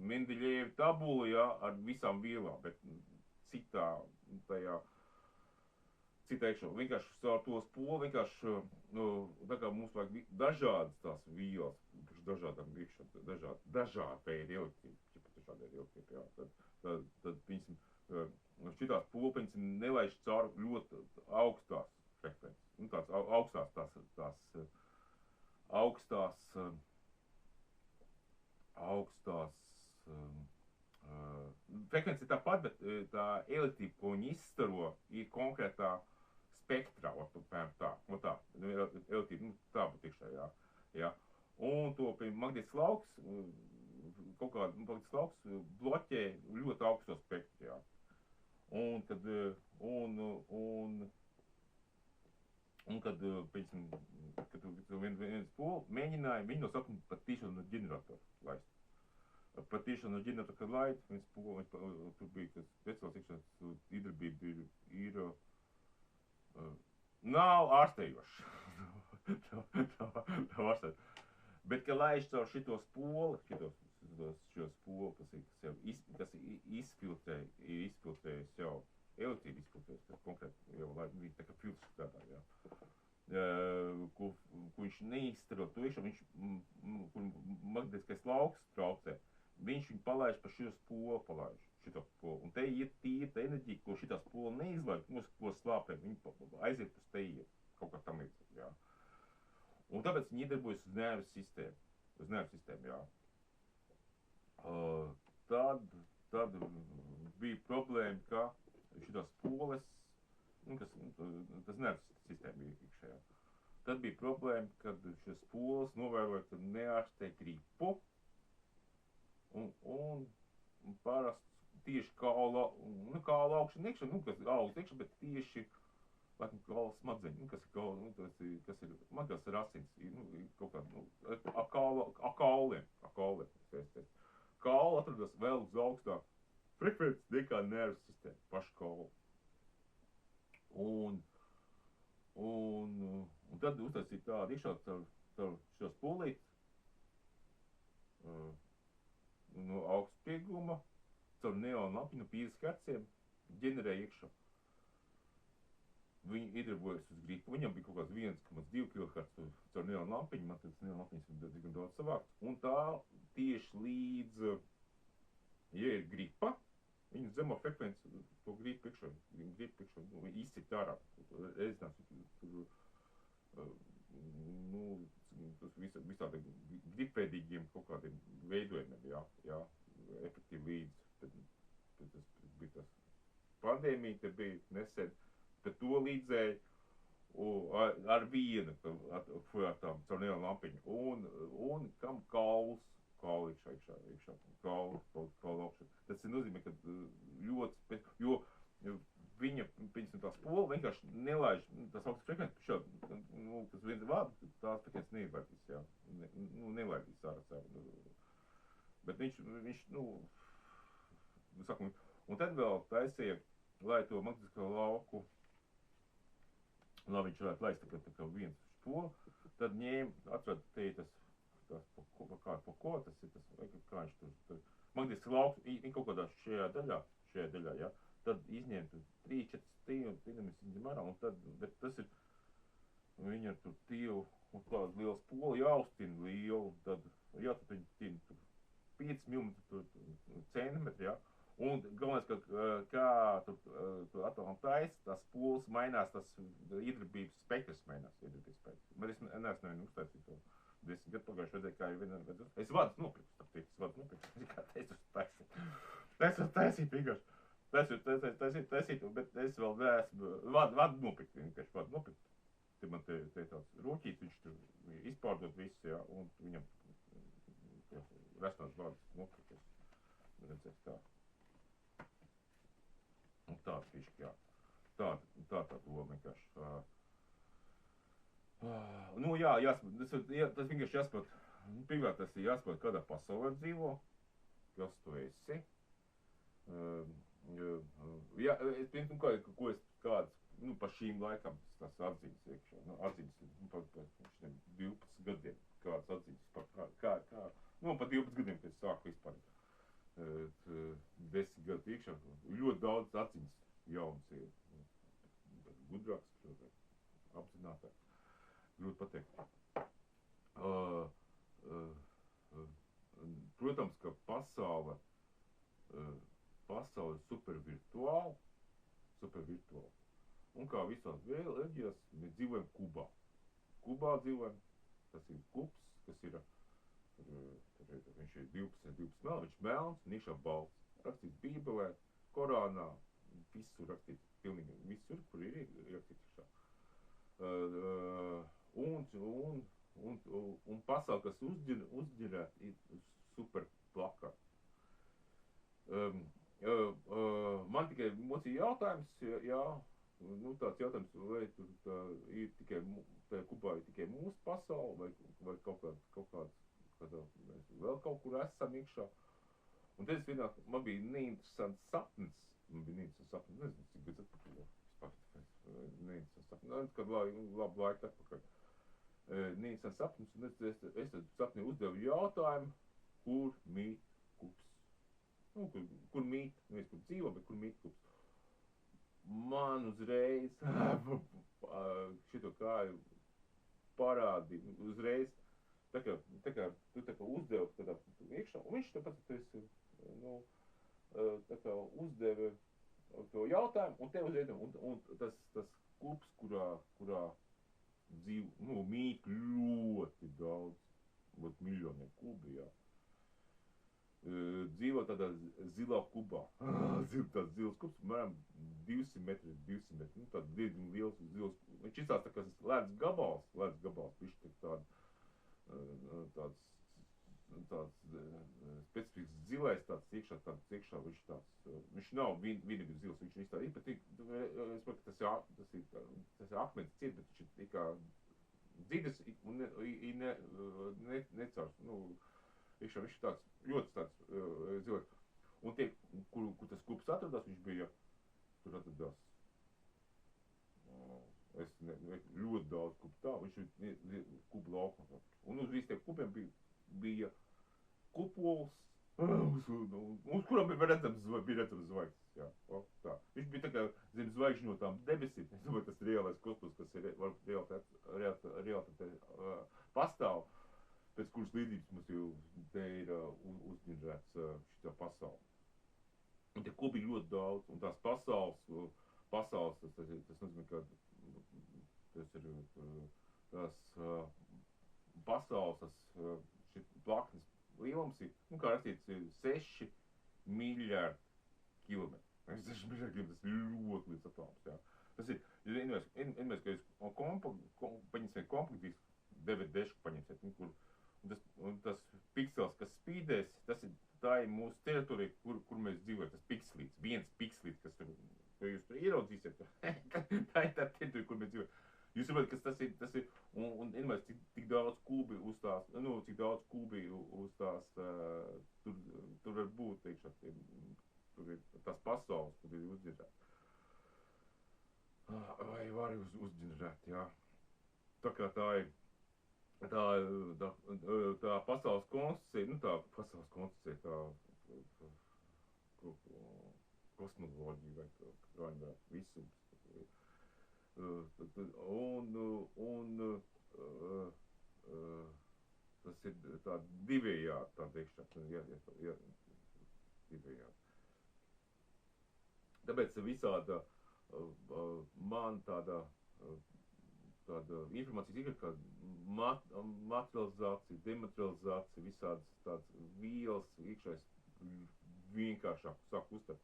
A: Mendeļeva tabula, jā, ar visām vīlām, bet citā tajā cita iekšā. Vienkārši caur to spolu, vienkārši, tā kā mums vajag dažādas tās vīlas, dažādām iekšā, dažādi veidi elektrība, dažādi veidi elektrība, jā. Tad, piemēram, šitās spolu, piemēram, nelaiž caur ļoti augstās frekvences. Nu, tās augstās frekvence ir tāpat, bet tā elektrība, ko viņi izstaro, ir konkrētā spektrā, piemēram, tā, elektrība, tā būtu iekšā, jā. Un to, piemēram, magnētisks lauks, kaut kāda magnētisks lauks bloķē ļoti augsto spektru, jā. Un kad, piemēram, kad viens spolu mēģināja, viņi no sākuma pat tīšanu no ģeneratoru laist. Pat tiešām no ģeneratoru, kad laid, tur bija tas speciāls iekšā iedarbība ir nav ārstējošs. Nav ārstējošs. Bet, kad laiž caur šo spolu, kas izfiltrējas jau, elektrība izfiltrējas, kas konkrēti jau, viņi tā kā filtrs strādā, jā. Ko viņš neizstaro to iekšā, kur magnētiskais lauks traucē. Viņš viņu palaiž pa šo spolu, Un te iet tīra enerģija, ko šitā spola neizlaid, ko slāpē, viņi aiziet uz te iet, kaut kā tam līdzīgi, jā. Un tāpēc viņi iedarbojas uz nervu sistēmu, jā. Tad bija problēma, ka šitās spoles, tas nervu sistēma bija iekšējā. Tad bija problēma, kad šīs spoles novēroja, ka neārstē gripu, un parasti tieši kaula augšana iekšā, kas augst iekšā, bet tieši, laikam, kaula smadzeņi, kas ir, man kas ir asins, kaut kā, kauliem. Kaula atrodas vēl uz augstāk frekvences nekā nervu sistēma, paša kaula. Un tad uztaisīja tādu iekšā caur šo spolīti, no augstspieguma, caur neonu lampiņu 50 hertziem ģenerēja iekšā. Viņi iedarbojas uz gripu, viņam bija kaut kāds 1,2 kHz caur neonu lampiņu, man tas neonu lampiņas ir diezgan daudz savākts. Un tā tieši līdz, ja ir gripa, viņi zemo frekvenci to gripu iekšā, izcīt ārā. Es nezinu, visādi gripveidīgiem kaut kādiem veidojumiem, jā, efektīvi līdz. Tas bija tas pandēmija, te bija nesen, bet to līdzēja ar vienu, ar tām caur neonu lampiņu, un kam kaula iekšā, kaula augšā. Tas nozīmē, ka ļoti, jo viņa, piemēram, tā spola vienkārši nelaiž, tas augsts frekvences, kas viens vārds, tās frekvences neizlaidīs, jā, nelaidīs ārā. Bet viņš, sakum, un tad vēl taisīja, lai to magnētisko lauku, lai viņš varētu laist tā kā viens spolu, tad atrada te pa ko, tas ir tas, kā viņš tur, magnētiskais lauks, kaut kādā šajā daļā, jā, tad izņem 3-4 stīnumus izņem ārā, un tad, bet tas ir, viņi ar tur tīvu, un tādu lielu spolu jāuztina lielu, tad jāturpina tīnu 5 centimetri, jā. Un galvenais, kā tur atomam taisa, tās spolas mainās, tas iedarbības spektrs mainās, Bet es neesmu nevienu uztaisīt to 10 gadu pagājuši, redzēju, kā ir viena vedzot. Es vadus nopirku, kā teicu taisīt. Taisu taisīt vienkārši. Taisīt, bet es vēl neesmu, vadu nopirkt, vienkārši vadu nopirkt. Te man te tāds rūķīts, viņš tur izpārdot visu, jā, un viņam resnās vadus nopirkt. Redzēt, kā. Un tāda fiška, jā. Tā doma vienkārši. Tas vienkārši jāsaprot. Pirmkārt, tas ir jāsaprot, kādā pasaulē dzīvo, kas tu esi. Ko es kāds, pa šīm laikam tas atziņas iekšā. Atziņas par 12 gadiem, kāds atziņas par pa 12 gadiem, kad es sāku vispār. 10 gadu iekšā, ļoti daudz atziņas jaunas ir. gudrāks, apzinātāks. Grūti pateikt. Uh, uh, Protams, ka pasaule ir super virtuāla. Un kā visās reliģijās, mēs dzīvojam Kubā. Kubā dzīvojam, tas ir kubs, kas ir, viņš ir 12 meli, viņš melns un iekšā balts. Rakstīts Bībelē, Korānā, visur rakstīts, pilnīgi visur, kur ir rakstīts iekšā. Un pasauli, kas uzģirēt, ir super plakā. Man tikai mocīja jautājums, jā, tāds jautājums, vai ir tikai, Kubā ir tikai mūsu pasaule, vai kaut kādā mēs vēl kaut kur esam iekšā. Un tad man bija neinteresants sapnis, nezinu, cik bija atpakaļ, neinteresants sapnis, kad labu laiku atpakaļ. Neinteresants sapnis, un es tad sapnī uzdevu jautājumu, kur mīt kubs. Kur mīt, nevis kur dzīvo, bet kur mīt kubs. Man uzreiz šito kāju parādīja, uzreiz, tā kā tu uzdevi tādā iekšā, un viņš tāpat tu esi, tā kā uzdeva to jautājumu, un tev uzreiz, un tas kubs, kurā dzīvo, mīt ļoti daudz, miljoniem kubi, jā. Dzīvo tādā zilā kubā. Tāds zils kubs, mēram 200 metri, tāds diezgan liels zils. Viņš izstās tā kā ledus gabals, bišķi tāds specifisks zilais, viņš nav vienīgi zils, viņš izstās, es saprotu, ka tas ir akmens ciet, bet viņš ir kā dzidas un necārs, iekšā viņš ir tāds, ļoti zilais. Un tie, kur tas kubs atradās, viņš bija, tur atradās, ļoti daudz kubu tā, viņš ir kubu laukumā. Un uz visiem kubiem bija kupols, uz kurām bija redzams zvaigznes, jā, tā. Viņš bija tā kā zem zvaigžņotām debesīm, es domāju, tas reālais kosmos, kas ir realitātē pastāv. Pēc kuras līdzības mums jau te ir uzģenerēts šitā pasaule. Un te kubi ir ļoti daudz, un tās pasaules, tas nozīmē, ka tās pasaules, šit plaknes lielums ir, kā rakstīts, 6 miljārdi kilometri. 6 miljārdi kilometri, tas ir ļoti liels atoms, jā. Tas ir, ka jūs paņemsiet kompaktīs DVD-šku paņemsiet, un tas piksels, kas spīdēs, tā ir mūsu teritorija, kur mēs dzīvojam, tas pikslīts, viens pikslīts, kas tur, ko jūs tur ieraudzīsiet, tā ir tā teritorija, kur mēs dzīvojam. Jūs saprotat, kas tas ir, un cik daudz kubi uz tās, tur var būt, teikšā, tur ir tās pasaules, kur ir uzģenerēt. Vai var uzģenerēt, jā. Tā kā tā ir, tā pasaules konstrukcija, kosmoloģija vai kā viņa visums. Tas ir tā divējādi, tā teikšā, divējādi. Tāpēc visāda man tāda informācijas ir kā materializācija, dematerializācija, visādas tādas vielas iekšais vienkāršāk sāk uztvert.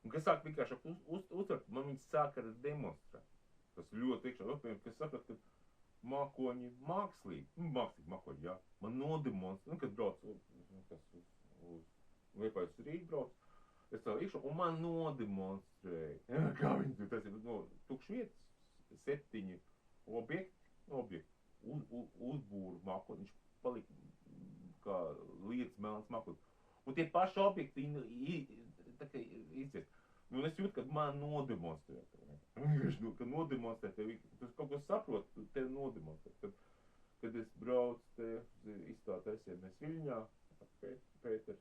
A: Un kas sāk vienkāršāk uztvert, man viņas sāk arī demonstrēt. Tas ļoti iekšā, kas saprot, ka mākoņi mākslīgi mākoņi, jā, man nodemonstrē, kad brauc uz Liepājas Rīgu brauc, es tā iekšā, un man nodemonstrēja, kā viņi, tas ir tukšs vietas, 7 objekti, uzbūru mākoni, viņš palika kā lietas melns mākoni. Un tie paši objekti tā kā izciest. Un es jūtu, kad man nodemonstrē. Kad nodemonstrē tevi, tu kaut ko saproti, tu tevi nodemonstrē. Kad es braucu te izstātā mēs Viļņā, Pēter,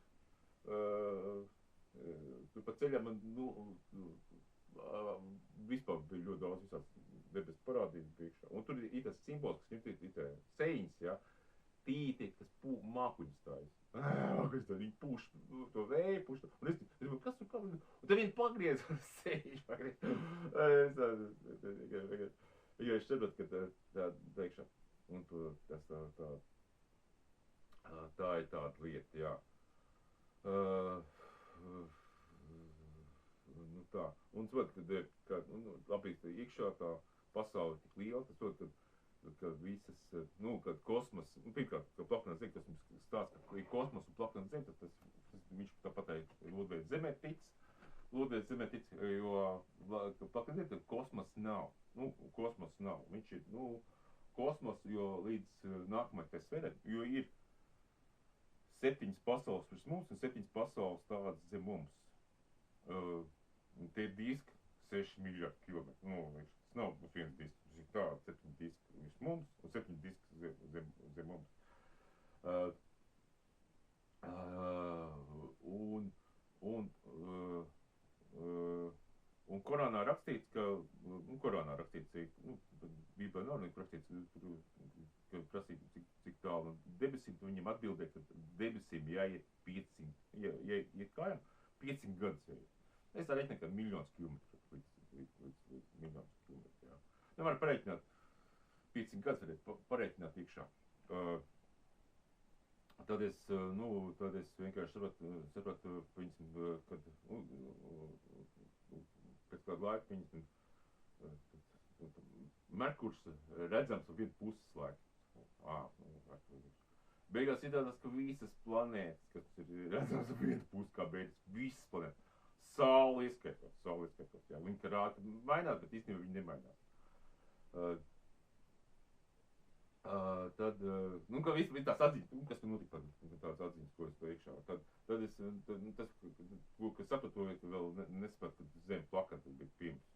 A: tu pa ceļā man vispār bija ļoti daudz visās debesu parādības priekšā. Un tur ir tas simbols, kas ir sejiņas, ja, tīti, kas mākuņas stājas. Mākuņas tā, viņi puš to vēju, puš to. Un es domāju, kas tur kā? Un tad viņi pagriez sejiņš, pagriez. Jo es saprotu, ka tā teikšā. Un tā ir tāda lieta, jā. Nu tā. Un saprot, kad labi, iekšā tā pasaule tik liela, tas saprot, ka visas, kad kosmos, pirmkārt, ka Plaknēns zem, tas mums stāsta, ka ir kosmos un Plaknēns zem, tad viņš tāpat Lodveids zemē tic, jo Plaknēns zem, tad kosmos nav. Kosmos nav. Viņš ir, kosmos, jo līdz nākamajai sfērai, jo ir 7 pasaules pirms mums un 7 pasaules tādas zem mums. Tie diski 6 miljardi kilometru. Tas nav viens disks, tas ir tāds 7 diski virs mums un 7 diski zem mums. Un Korānā rakstīts, Bībelē nav rakstīts, ka prasīt, cik tālu debesīm, tu viņam atbildēja, ka debesīm jāiet 500, kājām 500 gadus jāiet. Es tā reiķinu, ka miljonus kilometru līdz miljonus kilometru, jā. Nevar pareiķināt 500 gadus, varētu pareiķināt iekšā. Tad es vienkārši sapratu, kad pēc kādu laiku Merkurs redzams ar vienu puses laiku. Beigās izrādās, ka visas planētas, kas ir redzams ar vienu pusi, kā beigas, visas planētas, Saule ieskaitot, jā. Viņi karāti mainās, bet īstenībā viņi nemainās. Tad, kā viss tās atziņas, kas tur notika, tās atziņas, ko es to iekšā. Tad es, kas sapratu, ka vēl nesapratu, ka zem plakata bija pirms.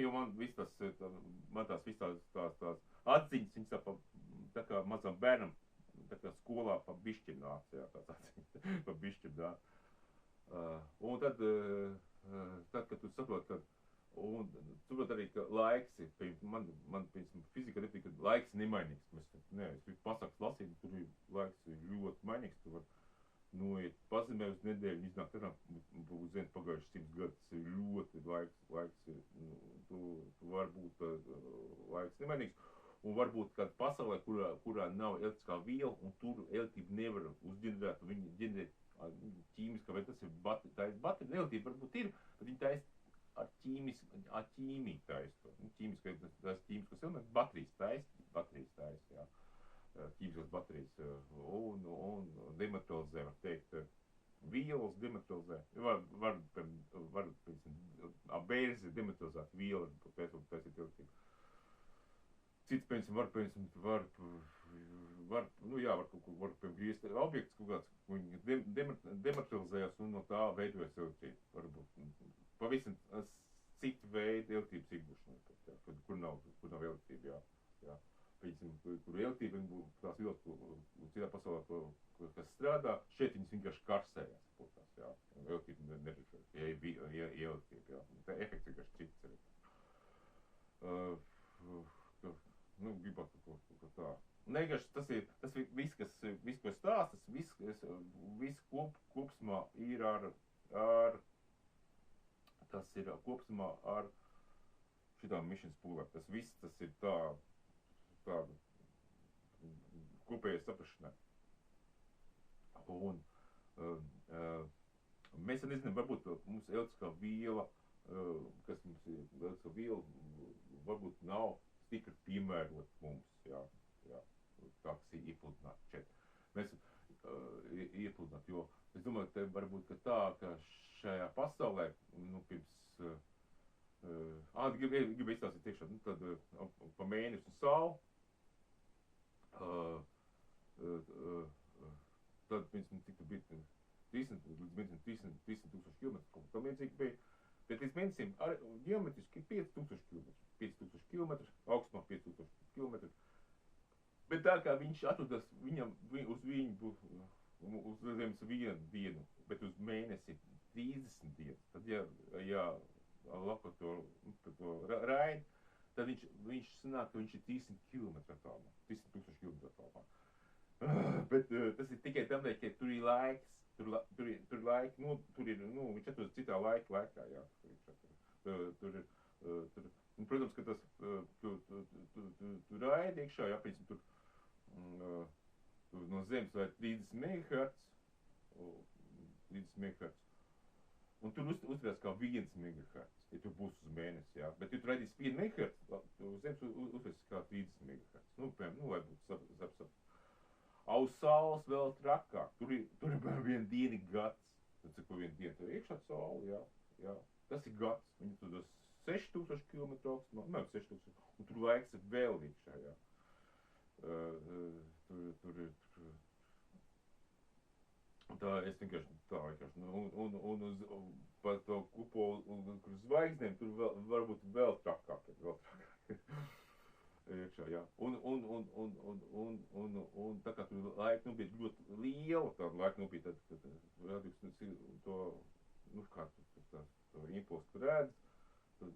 A: Jo man viss tās atziņas, viņas tā kā mazam bērnam, tā kā skolā pa bišķim nāca, jā, tās atziņas, pa bišķim nāca. Un tad, kad tu saproti, un saproti arī, ka laiks ir, man fizika nepatīk, ka laiks nemainīgs. Es pasakas lasīju, tur laiks ir ļoti mainīgs, tu var noiet pazemē uz nedēļu, iznākt ar uz vienu pagājuši 100 gadus, tas ir ļoti laiks ir, tu varbūt laiks nemainīgs. Un varbūt kāda pasaulē, kurā nav elektriskā viela, un tur elektrību nevar uzģenerēt, un viņi ģenerēt ķīmiskā, vai tas ir baterija, elektrība varbūt ir, bet viņi taisa ar ķīmiju taisa to. Tas ķīmiskos elements, baterijas taisa, jā. Ķīmiskās baterijas un dematerializē, var teikt, vielas dematerializē. Var bērzi dematerializēt vielu, taisīt elektrību. Cits, piemēram, var griezt objekts kaut kāds, viņi dematerializējas un no tā veidojas elektrība. Varbūt pavisam citu veidu elektrības izgūšana, kur nav elektrība, jā. Kur elektrība, tās vielas, citā pasaulē, kas strādā, šeit viņas vienkārši karsējās, jā. Elektrība nerežēs, ja elektrība, jā. Tā efekts vienkārši cits arī. Gribētu kaut ko tā. Vienkārši tas ir viss, ko es stāstu, viss kopsumā ir kopsumā ar šitām misijas pūlēm. Tas viss, tas ir tāda kopējai saprašanai. Un mēs nezinām, varbūt mums elektriskā viela, kas mums ir elektriskā viela, varbūt nav tikri piemērot mums, jā, tā, kas ir iepludināt šeit. Mēs iepludināt, jo es domāju, ka varbūt tā, ka šajā pasaulē, pirms, gribu izstāstīt tiešām, tad pa mēnesi un sauli, tad, piemēram, cik tu bija 300 tūkstoši kilometru, kaut kā līdzīgi bija, bet līdz mēnesim ģeometriski ir 5000 kilometru. 5000 kilometru, augstumā 5000 kilometru. Bet tā kā viņš atrodas uz Zemes vienu dienu, bet uz mēnesi 30 dienas, tad ja loko to raidi, tad viņš sanāk, ka viņš ir 300 km attālumā, 300 000 km attālumā. Bet tas ir tikai tam, ka tur ir laiks, tur ir laika, viņš atrodas citā laikā, jā. Tur ir, protams, ka tas, tu raidi iekšā, jā, piemēram, tur no zemes vai 30 MHz, un tur uzturēs kā 1 MHz, ja tu būsi uz mēnesi, jā. Bet, ja tu raidīsi 1 MHz, tu zemes uzturēs kā 30 MHz. Lai būtu sapsap. Uz saules vēl trakāk. Tur ir viena diena gads. Tad, ko viena diena tev iekšā saule, jā. Tas ir gads. Viņi tur dos 6000 km augstumā, 6000, un tur laiks ir vēl iekšā, jā. Tur ir. Tā es vienkārši, un par to kupolu, kur zvaigznēm, tur varbūt vēl trakāk. Iekšā, jā. Un tā kā tur laika bija ļoti liela, tāda laika bija tad, kad radījums to, to impulsu, tu redz, tad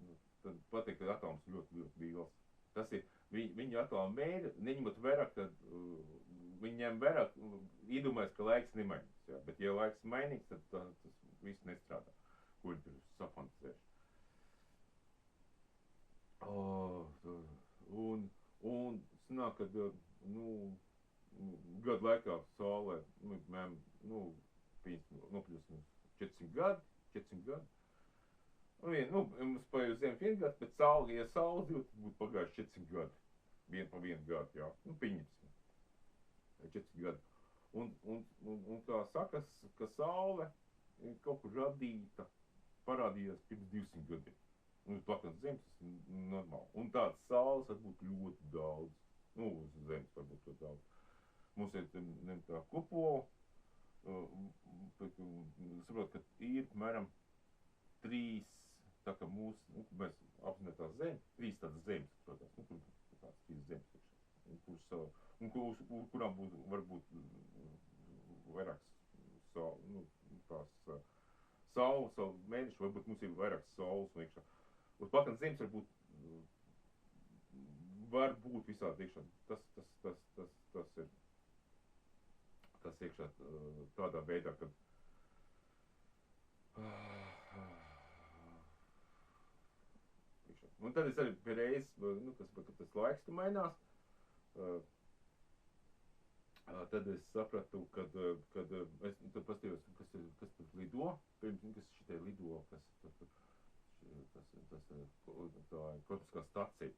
A: pateikt, ka atoms ļoti, ļoti liels. Tas ir, viņi atomu mēri, neņemot vērā, kad viņi ņem vērā, iedomājas, ka laiks nemainīs, jā. Bet, ja laiks mainīgs, tad tas viss nestrādā, ko viņi tur safantasējuši. Un sanāk, kad, gadu laikā saulē, piemēram, 400 gadi. Mums paiet uz Zemi 1 gadu, bet saule, ja saule dzīvo, tad būtu pagājuši 400 gadi. Pa vienu gadu, jā. Pieņemsim. 400 gadi. Un kā sakas, ka saule kaut kur radīta, parādījās pirms 200 gadiem. Uz plaknas zemes tas ir normāli. Un tāds saules var būt ļoti daudz. Uz zemes var būt ļoti daudz. Mums ir tā kupola, saprot, ka ir, piemēram, 3, tā kā mēs apzinām tās zemes, 3 tādas zemes, protams, tur tāds 3 zemes iekšā. Kurām varbūt vairāks saules, mēneši, varbūt mums ir vairāks saules iekšā. Uz plaknas zemes var būt visādi iekšā. Tas ir tas iekšā tādā veidā, kad un tad es arī reiz, kad tas laiks tu mainās, tad es sapratu, kad es paskatījos, kas tur lido, kas šitie lido, tas kosmiskā stacija.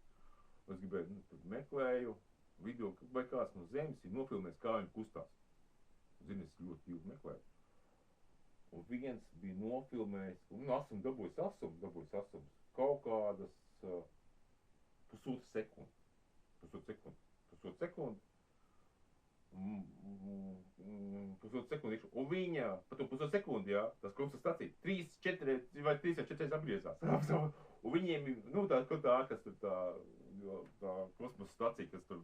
A: Es gribēju, tad meklēju video, vai kāds no zemes ir nofilmējis, kā viņi kustās. Zini, es ļoti ilgi meklēju. Un viens bija nofilmējis, un dabūjis asums, kaut kādas pusotru sekundi. Un viņa, pa to pusotru sekundi, jā, tas kosmiskā stacija, 3 vai 4 apgriezās. Un viņiem, tā kas tur tā kosmosa stacija, kas tur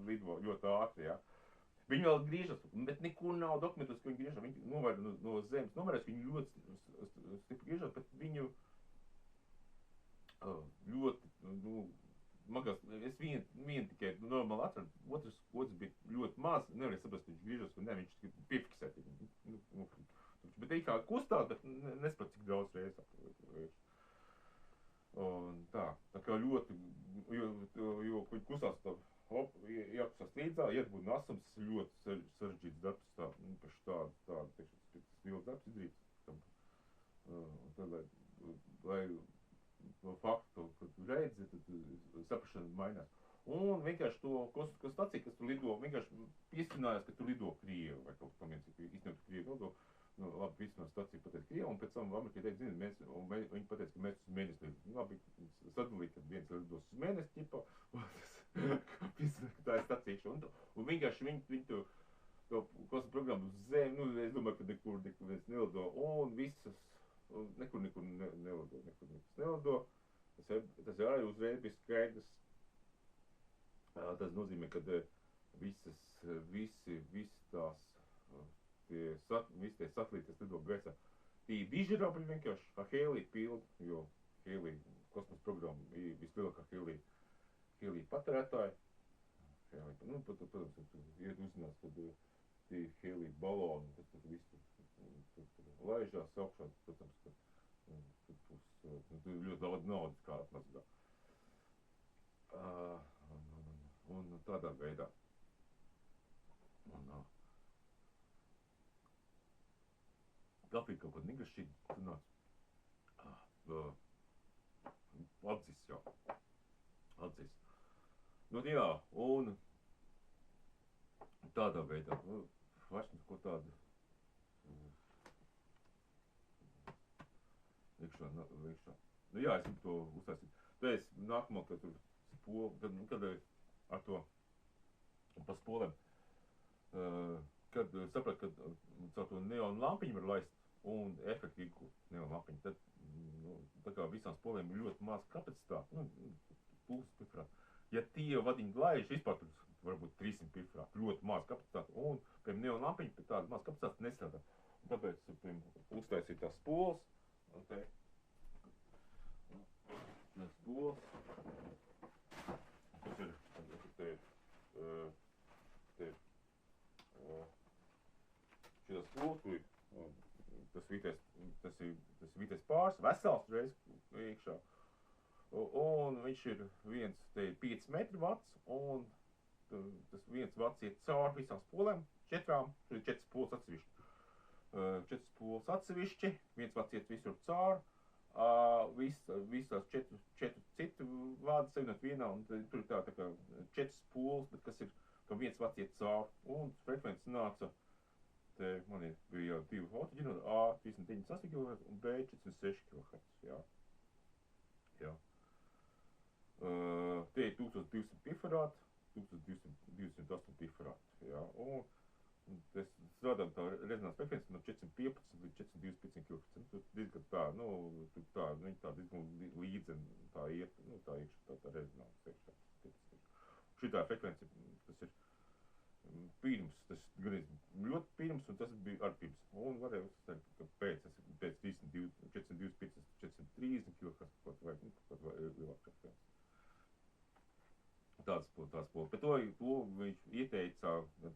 A: lido ļoti ātri, jā. Viņi vēl griežas, bet nekur nav dokumentos, ka viņi griežas. Viņi no zemes novērēs, ka viņi ļoti stipri griežas, bet viņu ļoti, magās, es vienu tikai normāli atradu, otrs bija ļoti maz, nevarēja saprast, viņš griežas, vai ne, viņš tikai piefiksēti. Bet kā kustās, bet nesprat, cik daudz reizes. Un tā kā ļoti, jo viņi kustās tā, jākustās līdzā, ietbūt asums, tas ir ļoti sarežģīts darbs, tādu liels darbs izdarīts. Tad, lai to faktu, kad tu redzi, tad saprašana mainās. Un vienkārši to kosmisko staciju, kas tur lido, vienkārši piestinājās, ka tur lido Krievi, vai kaut kam viens, īstenībā Krievi lido. Labi, piestinājās staciju pateikt Krievi, un pēc tam Amerikai teica, viņi pateica, ka mēs uz mēnesi lido. Labi, sadalīt, kad viens lidos uz mēnesi, ķipa, tā ir stacija iekšā. Un vienkārši viņi to kosmisko programmu uz Zemi, es domāju, ka nekur viens nelido, un visas, nekur nelido. Tas arī uzreiz bija skaidrs. Tas nozīmē, ka visi tās tie satelīti, kas lido gaisā, tie ir dižerabļi vienkārši, ar hēlīti pildi, jo Hēlī kosmosa programma ir vislielākā Hēlī patērētāja. Hēlī, nu, protams, iet uzzinās, kad tie Hēlī baloni, kas tur visu laižās augšā, protams, ka tur ļoti daudz naudas kā atmazgā. Un tādā veidā. Kafija kaut kad negašķīgi, tu nāc. Atzis jau. Atzis. Nu, jā, un tādā veidā. Vairs ko tādu iekšā. Nu jā, es gribu to uztaisīt. Tad es nākamā, kad tur spolu, kad ar to pa spolēm, kad sapratu, ka caur to neonu lampiņu var laist un efektīvu neonu lampiņu, tad tā kā visām spolēm ir ļoti maz kapacitāte, pulses pifrāti. Ja tie vadiņi laiž, vispār tur varbūt 300 pifrāti, ļoti maz kapacitāte, un, piemēram, neonu lampiņu pie tāda maz kapacitāte nestrādā. Un tāpēc, piemēram, uztaisīt tās spoles, okay. Tas spoles, tas ir, šitas spoles, kur ir tas vitais pārs, vesels reiz iekšā. Un viņš ir viens, te ir 5 metri vats, un tas viens vats iet cauri visām spolēm, 4, tur ir 4 spoles atsevišķi. 4 spoles atsevišķi, viens vats iet visur cauri, visās 4 citu vādi savienot vienā, un tur ir tā kā 4 spoles, bet kas ir, ka viens vats iet cauri, un frekvences nāca, te man bija jau 2 autoģeneri, A 398 kHz un B 406 kHz, jā. Te ir 1200 pifarāti, 1208 pifarāti, jā, un es strādāju tā rezonanses frekvences no 415 līdz 425 kHz, tur diezgan tā, viņi tā diezgan līdzen tā iet, tā iekšā, tā rezonanses iekšā. Šitā frekvence, tas ir pirms, tas gan ļoti pirms, un tas bija ar pirms, un varēja uzstāstīt, ka pēc 425, 430 kHz, kaut vai lielāk frekvences. Tāds pols. Bet to viņš ieteica,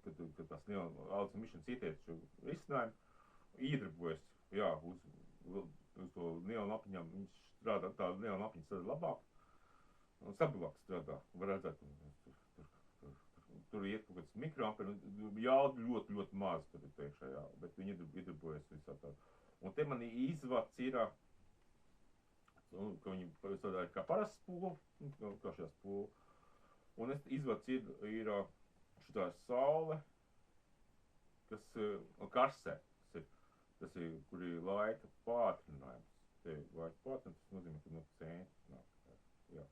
A: kad tās audzes mišanas ieteica šo risinājumu, iedarbojas, jā, uz to neonu apiņām, viņš strādā, tā neonu apiņa strādā labāk, un stabilāk strādā, var redzēt, tur iet kaut kāds mikroamperi, jauda ļoti, ļoti maz tur ir teikšā, jā, bet viņi iedarbojas visā tā. Un te man izvads ir, ka viņi strādā kā parasts spola, kā šajā spola. Un izvads ir šitā saule, kas karsē, tas ir, kur ir laika pātrinājums. Te laika pātrinājums, tas nozīmē, ka no centra nāk, jā,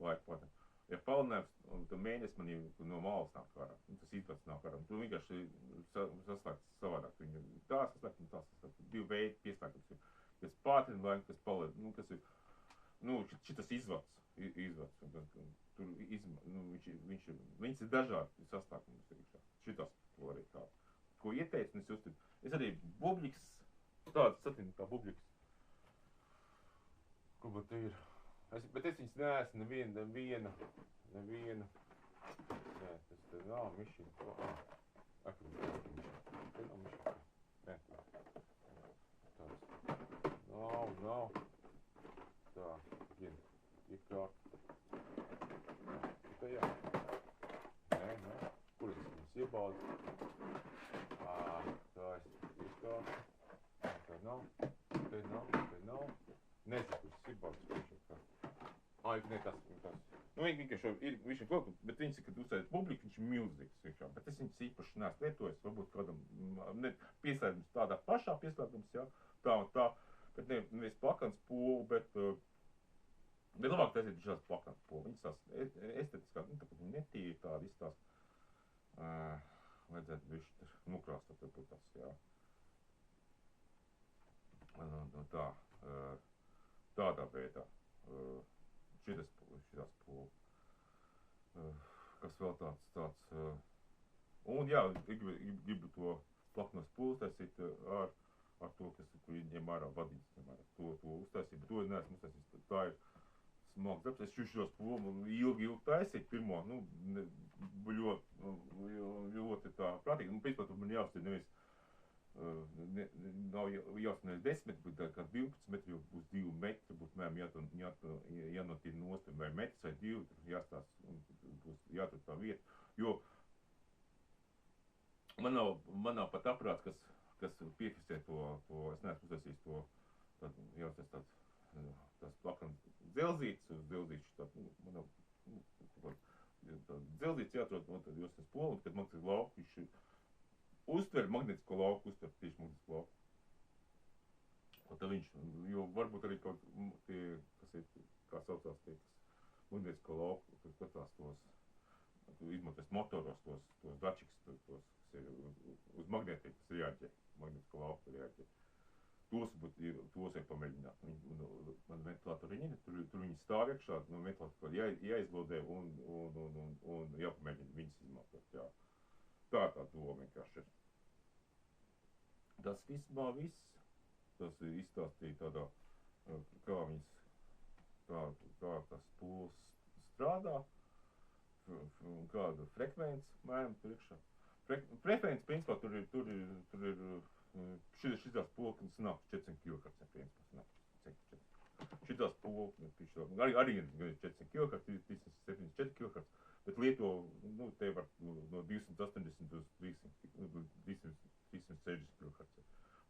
A: laika pātrinājums. Ja palielinājums, tad mēnesis man ir no malas nāk ārā, tas izvads nāk ārā. Tu vienkārši saslēgts savādāk, viņi ir tā saslēgt un tā saslēgt. 2 veidi pieslēgums ir, kas pātrina laiku, kas palielina, kas ir, šitas izvads. Tur viņš ir dažādi sastāvums iekšā. Šitas to arī tā. Ko ieteicu, un es uzticu. Es arī bubļiks, tāds satinu kā bubļiks. Ko bet ir? Bet es viņas neesmu neviena. Nē, tas te nav mišina. Akru mišina. Te nav mišina. Nē, tāds. Nav. Tā, vien. Iekārt. Tā jā. Nē. Kur es viņas iebaudu? Tā es iekārt. Tā nav. Te nav. Nezinu, kur es iebaudu. Nē, tas. Viņi vienkārši ir, viņš ir kaut, bet viņš ir, kad uzsēdz publiku, viņš ir milzīgs vienkārši. Bet es viņus īpaši neesmu lietojis, varbūt kādam pieslēgums tādā pašā pieslēgums, jā, tā un tā. Bet nevis plakans polu, bet labāk taisīt šās plakans polu. Viņas tās estetiskā, tā kā netīri tādi izstās, vajadzētu bišķi nukrāstot varbūt tas, jā. Tā, tādā veidā. Šitās polu. Kas vēl tāds. Un jā, gribu to plaknos polu taisīt ar ar to, kur ņem ārā vadiņas, to uztaisīju, bet to es neesmu uztaisījis. Tā ir smalks darbs. Es šos pomu ilgi taisīju pirmo, ļoti tā prātīgi. Principā, tur man jāuzstāj nevis, nav jāuzstāj 10 metri, bet kā 12 metri, jo būs 2 metri, būs mēram jānotīna nost, vai metrs vai 2, tur jāstās, un būs jātur tā vieta, jo man nav pat aprāts, kas piefiksē to, es neesmu uztaisījis to, tad jāuztais tāds plakans dzelzīts, uz dzelzīšu tā, man nav, dzelzīts jāatrod, un tad jūs tas polu, kad magnetisko lauku, viņš uztver magnetisko lauku, tieši magnetisko lauku. Un tad viņš, jo varbūt arī kaut tie, kas ir, kā saucās tie, kas magnetisko lauku, kas skatās tos, izmantos motoros, tos dačiks, tos, kas ir uz magnētiem, kas ir jāķē, magnetisko lauku ir jāķē. Tos vajag pamēģināt. Man ventilātori viņi, tur viņi stāv iekšā, no ventilātori jāizlodē un jāpamēģina viņas izmantot. Jā. Tā doma vienkārši ir. Tas vismā viss, tas izstāstīja tādā, kā viņas, kā tas pūls strādā, kāda frekvence mēram tur iekšā. Frekvence, principā, tur ir šitās polkas sanāk 400 kHz, principā, šitās polkas, arī 400 kHz, 374 kHz, bet lieto, te var no 280 uz 360 kHz,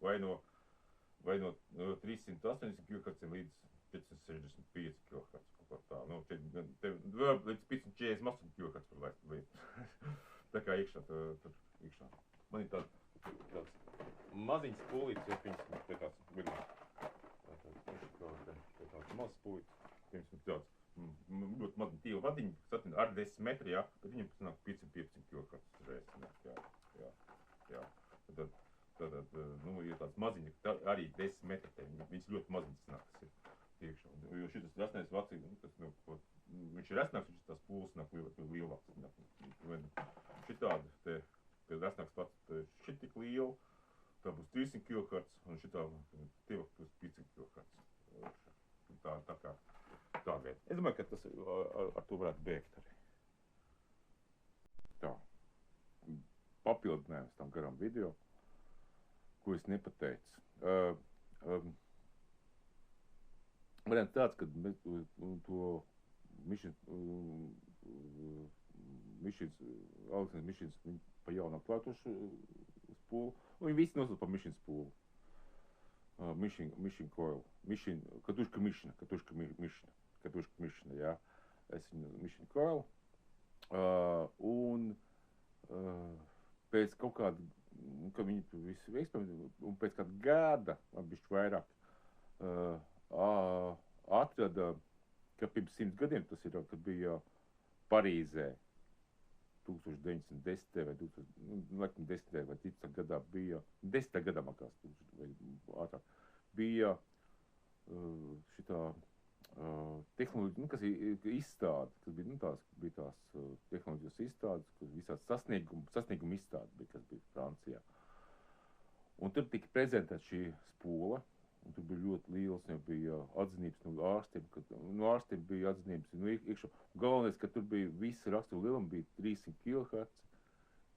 A: vai no 380 kHz līdz 465 kHz, kaut tā, līdz 548 kHz var laist lietu. Tā kā iekšā, tur iekšā. Man ir tāds maziņas pūlītes, jo viņas te tāds vidinās. Tāds mazs pūlītes, viņas tāds ļoti maziņa tīla vadiņa, kas atmiņ ar 10 metri, jā, bet viņam sanāk 515 kHz reiz. Jā. Tad, ja tāds maziņa, arī 10 metri, viņas ļoti maziņas sanāk, tas ir iekšā. Jo šitas rasnais vacīgs, viņš ir rasnāks, viņš tās pūles nāk lielāks. Šitādi, te rasnāks pats, šit tik liela, tā būs 300 kHz, un šitā tie būs 500 kHz. Tā vieta. Es domāju, ka tas ar to varētu beigt arī. Tā. Papildinājums tam garam video, ko es nepateicu. Variants tāds, kad mēs to Aleksandrs Mišins, viņi pa jaunu atklātošu spūlu, un viņi visi nosauc pa Mišina spūlu. Mission coil, katuška Mišina, jā. Es viņu Mission coil. Un pēc kaut kāda, kad viņi visi eksperimenti, un pēc kāda gada, bišķi vairāk, atrada, ka pirms 100 gadiem tas ir, kad bija Parīzē, 1910. vai 2010. vai 13. gadā bija, 10. gadā makās, vai ātrāk, bija šitā tehnoloģija, kas izstāde, kas bija tās tehnoloģijas izstādes, kas visāds sasniegumu izstāde bija, kas bija Francijā. Un tur tika prezentēta šī spola, un tur bija ļoti liels, jau bija atzinības no ārstiem bija atzinības no iekšā. Galvenais, ka tur bija visi raksturu lielumi, bija 300 kHz,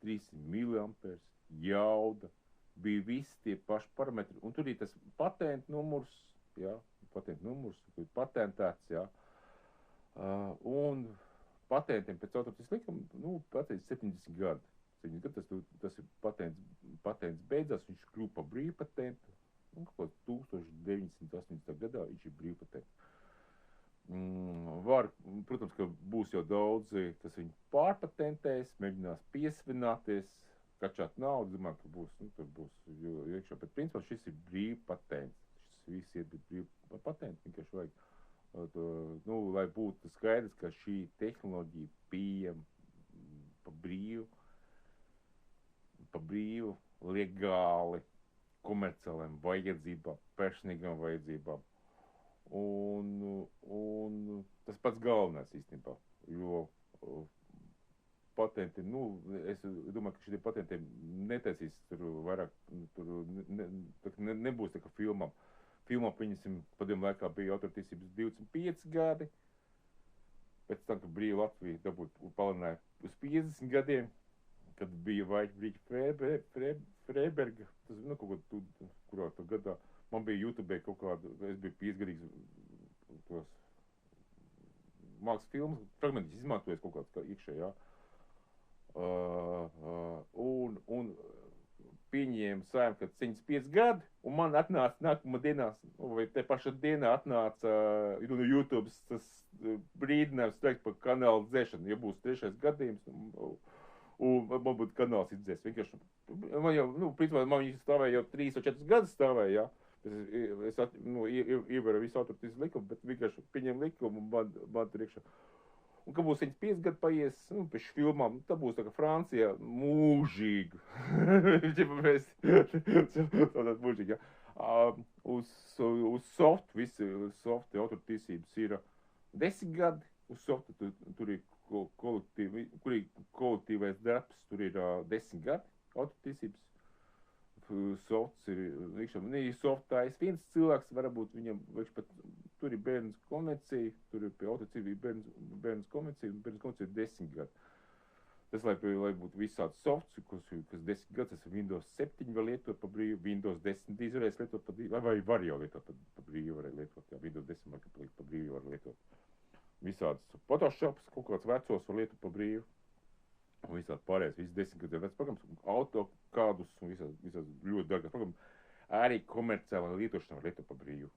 A: 300 mA, jauda, bija visi tie paši parametri, un tur ir tas patentu numurs, jā, patentēts, jā, un patentiem pēc autortiesības likuma, pateicis 70 gadi. 70 gadi tas ir patents beidzās, viņš kļuva par brīvpatentu. Kaut 1980. gadā viņš ir brīvpatents. Protams, ka būs jau daudzi, kas viņu pārpatentēs, mēģinās piesvināties, kačāt naudu, domāju, ka būs, tur būs iekšā. Bet principā šis ir brīvpatents. Šis viss ir brīvpatents, vienkārši vajag, lai būtu skaidrs, ka šī tehnoloģija pieejama pa brīvu, legāli, komerciālajām vajadzībām, personīgām vajadzībām. Un tas pats galvenais īstenībā, jo patenti, es domāju, ka šitie patenti netaisīs tur vairāk, tur nebūs tā kā filmām. Filmām, pieņemsim, padomu laikā bija autortiesības 25 gadi, pēc tam, kad brīva Latvija dabūt palināja uz 50 gadiem, kad bija Vaļķa Freiberga, tas, kaut ko kurā tā gadā, man bija YouTube kaut kāda, es biju 5-gadīgs tos mākslas filmas, fragmentiski izmantojas kaut kāds kā iekšējā. Un pieņēma saim, kad 105 gadi, un man atnāca nākamā dienās, vai te pašā dienā atnāca YouTube tas brīdinājums teikt par kanālu dzēšanu, ja būs 3. gadījums, un man būtu kanāls izdzēs. Vienkārši, man jau, principā, man viņi stāvēja jau 3 vai 4 gadus stāvēja, jā. Es ievēru visu autortiesību likumu, bet vienkārši pieņem likumu un man tur iekšā. Un, kad būs 105 gadi paies, pēc filmām, tad būs tā kā Francijā mūžīgi. Tātad mūžīgi, jā. Uz soft, visi soft autortiesības ir 10 gadi. Uz soft tur ir kolektīvais darbs, tur ir 10 gadi autortiesības. Softs ir, softā es viens cilvēks, varbūt viņam, pat, tur ir bērnas konvencija, tur ir pie autocīvība bērnas konvencija, un bērnas konvencija ir 10 gadi. Tas, lai būtu visāds softs, kas 10 gadi, tas ir Windows 7 var lietot pa brīvu, Windows 10 varēs lietot pa brīvu, vai var jau lietot pa brīvu varēja lietot, jā, Windows 10 var pa brīvu var lietot. Visāds Photoshops, kaut kāds vecos var lietot pa brīvu. Un visādi pārējais, visi 10 gadiem vecs programmas, AutoCADus un visādi ļoti dārgās programmas, arī komerciālā lietošanā var lietot pa brīvu.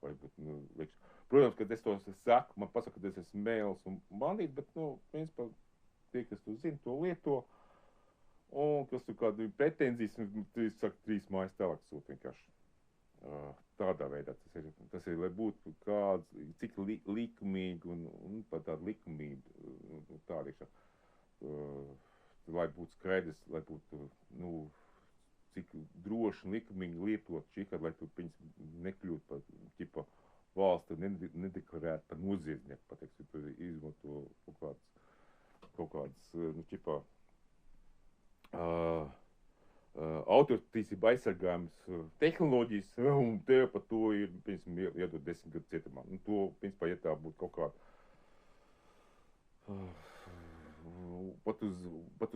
A: Protams, kad es to saku, man pasaka, ka es esmu mēls un bandīt, bet, principā, tie, kas to zina, to lieto, un kas tur kādu pretenzijas, es saku, 3 mājas tālāk sūt vienkārši. Tādā veidā tas ir, lai būtu kāds, cik likumīgi un pat tāda likumība tāda iekšā. Lai būtu skaidrs, lai būtu, cik droši un likumīgi lietot šī, lai tu nekļūtu par, ķipa, valsti nedeklarēt par noziedznieku, pateiks, ja tu izmanto kaut kāds, ķipa, autortiesība aizsargājums tehnoloģijas, un tev par to ir, piemēram, jādod 10 gadu cietumā. To, principā, ja tā būtu kaut kāda, pat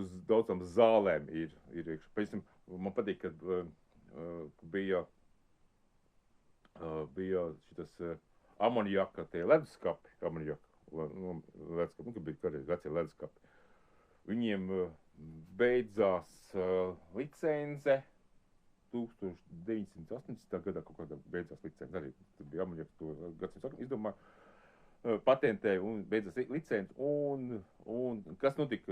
A: uz daudzām zālēm ir iekšā. Pēc man patīk, kad bija šitas amonjaka, tie leduskapi, kad bija kādreiz vecie leduskapi. Viņiem beidzās licence 1980. gadā, kaut kādā beidzās licence, arī tad bija amonjaka, to gadsimts izdomāja. Patentēja un beidzas licenci, un kas notika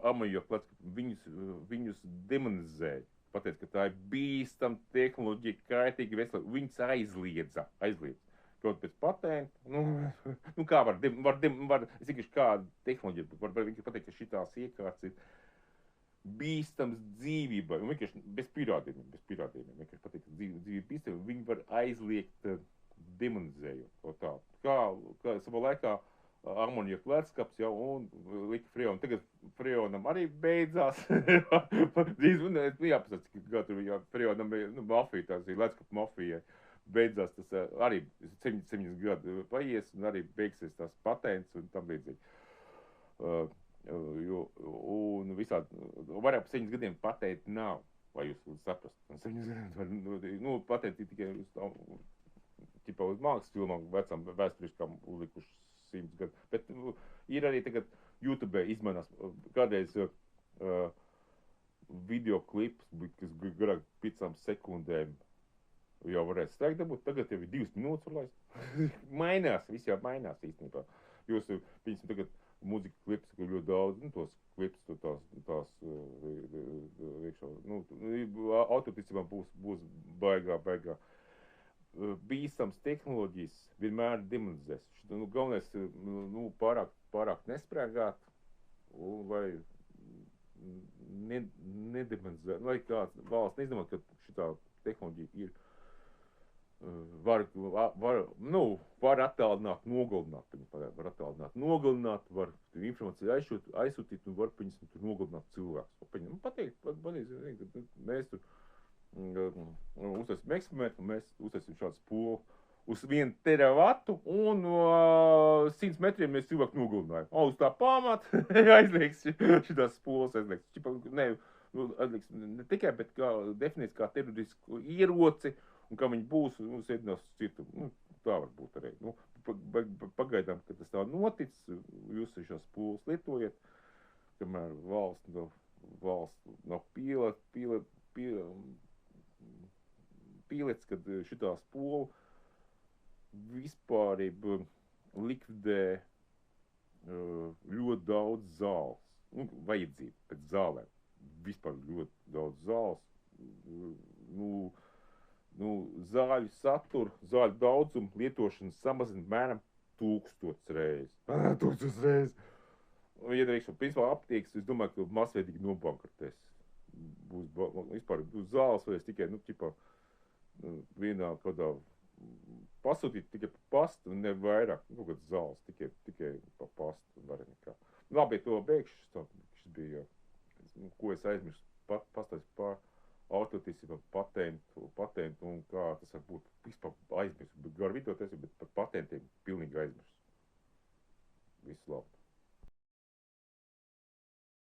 A: amonjaka viņus demonizēja, pateica, ka tā ir bīstama tehnoloģija, kaitīgi veselība, viņus aizliedza. Kaut pēc patenta, kā var, es vienkārši kāda tehnoloģija, var vienkārši pateikt, ka šitās iekārtas ir bīstams dzīvībai, un vienkārši bez pierādījumiem, vienkārši pateikt, ka dzīvība bīstama, viņi var aizliegt demonizējot to tādu. Kā savā laikā amonjaka leduskaps jau un lika freonu. Tagad freonam arī beidzās. Jāpasaka, ka tur freonam mafija, tās ir leduskapa mafija. Beidzās tas arī 7 gadu paies un arī beigsies tās patents un tam līdzīgi. Un visādi, vairāk par 7 gadiem patenti nav, lai jūs saprast. 7 gadiem, patenti tikai uz mākslas filmām vecām vēsturiskām uzlikuši 100 gadu. Bet ir arī tagad YouTube izmainās kādreiz videoklips, kas garāk 5 sekundēm jau varētu strēkt dabūt. Tagad jau ir 2 minūtes var laist. Mainās, viss jau mainās īstenībā. Jūs, piemēram, tagad mūzika klips, ka ļoti daudz, tos klips, tās iekšā, autoticībā būs baigā. Bīstams tehnoloģijas vienmēr demonizēs. Galvenais pārāk nesprēgāt, vai nedemonizēt, vai kāds valsts neizdomāt, ka šitā tehnoloģija ir Var attālināt, nogalināt, var attālināt, nogalināt, var informāciju aizsūtīt un var, piņas, tur nogalināt cilvēkus. Pateikt, mēs tur uztaisīsim eksperimentu, un mēs uztaisīsim šādu spolu uz 1 teravatu, un no 100 metriem mēs cilvēku nogalinājām. Uz tā pamata aizlieks šitās spolas, aizlieks. Aizlieks ne tikai, bet kā definēts kā terorisku ieroci, un kā viņi būs, sēdinās citu. Tā var būt arī. Pagaidām, kad tas tā noticis, jūs šās spolas lietojat, kamēr valsts nav pīlets, kad šitā spola vispārība likvidē ļoti daudz zāles. Vajadzība pēc zālēm. Vispār ļoti daudz zāles. Zāļu saturu, zāļu daudzumu lietošanu samazina mēram 1000 reizes. 1000 reizes! Ja teikšu, principā aptīks, es domāju, ka masveidīgi nobankrotēs. Vispār zāles vairs tikai, vienā kādā pasūtīt tikai pa pastu, ne vairāk, kāds zāles, tikai pa pastu, var nekā. Labi, to beigšu, šis bija, ko es aizmirstu, pastāst par autotiesību patentu un kā tas var būt vispār aizmirst. Gar video tiesību, bet par patentiem pilnīgi aizmirst. Visu labi.